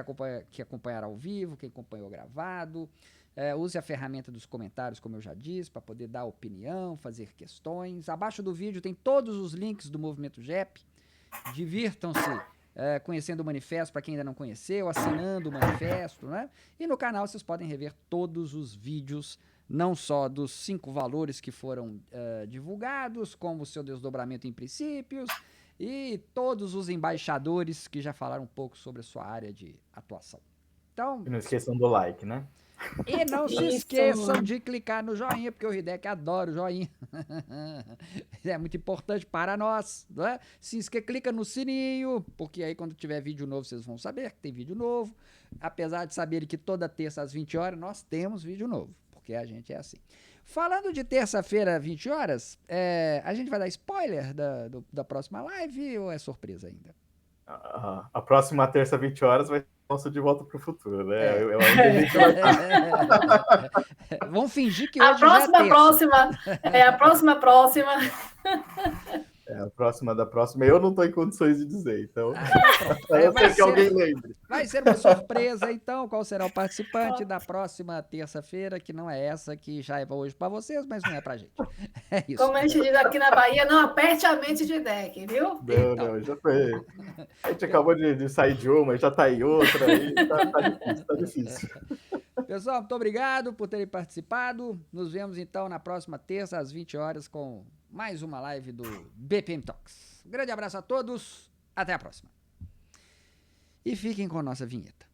que acompanhar ao vivo, quem acompanhou gravado. Use a ferramenta dos comentários, como eu já disse, para poder dar opinião, fazer questões. Abaixo do vídeo tem todos os links do Movimento JEP. Divirtam-se conhecendo o manifesto para quem ainda não conheceu, assinando o manifesto, né? E no canal vocês podem rever todos os vídeos, não só dos 5 valores que foram divulgados, como o seu desdobramento em princípios e todos os embaixadores que já falaram um pouco sobre a sua área de atuação. Então, E não esqueçam do like, né? e não se esqueçam de clicar no joinha, porque o Hideck adora o joinha. É muito importante para nós, não é? Clica no sininho, porque aí quando tiver vídeo novo vocês vão saber que tem vídeo novo. Apesar de saberem que toda terça às 20 horas nós temos vídeo novo, porque a gente é assim. Falando de terça-feira, 20 horas, a gente vai dar spoiler da próxima live ou é surpresa ainda? A próxima terça, 20 horas, vai ser nosso De Volta para o Futuro, né? Eu ainda a gente vai... Vamos fingir que hoje já é terça. A próxima. A próxima da próxima, eu não estou em condições de dizer, então eu sei que alguém lembre. Vai ser uma surpresa, então, qual será o participante da próxima terça-feira, que não é essa que já é hoje para vocês, mas não é pra gente. É isso. Como a gente diz aqui na Bahia, não aperte a mente de Hideck, viu? Não, já foi. A gente acabou de sair de uma, já está em outra, aí tá difícil. Pessoal, muito obrigado por terem participado. Nos vemos, então, na próxima terça, às 20 horas, com mais uma live do BPM Talks. Um grande abraço a todos, até a próxima. E fiquem com a nossa vinheta.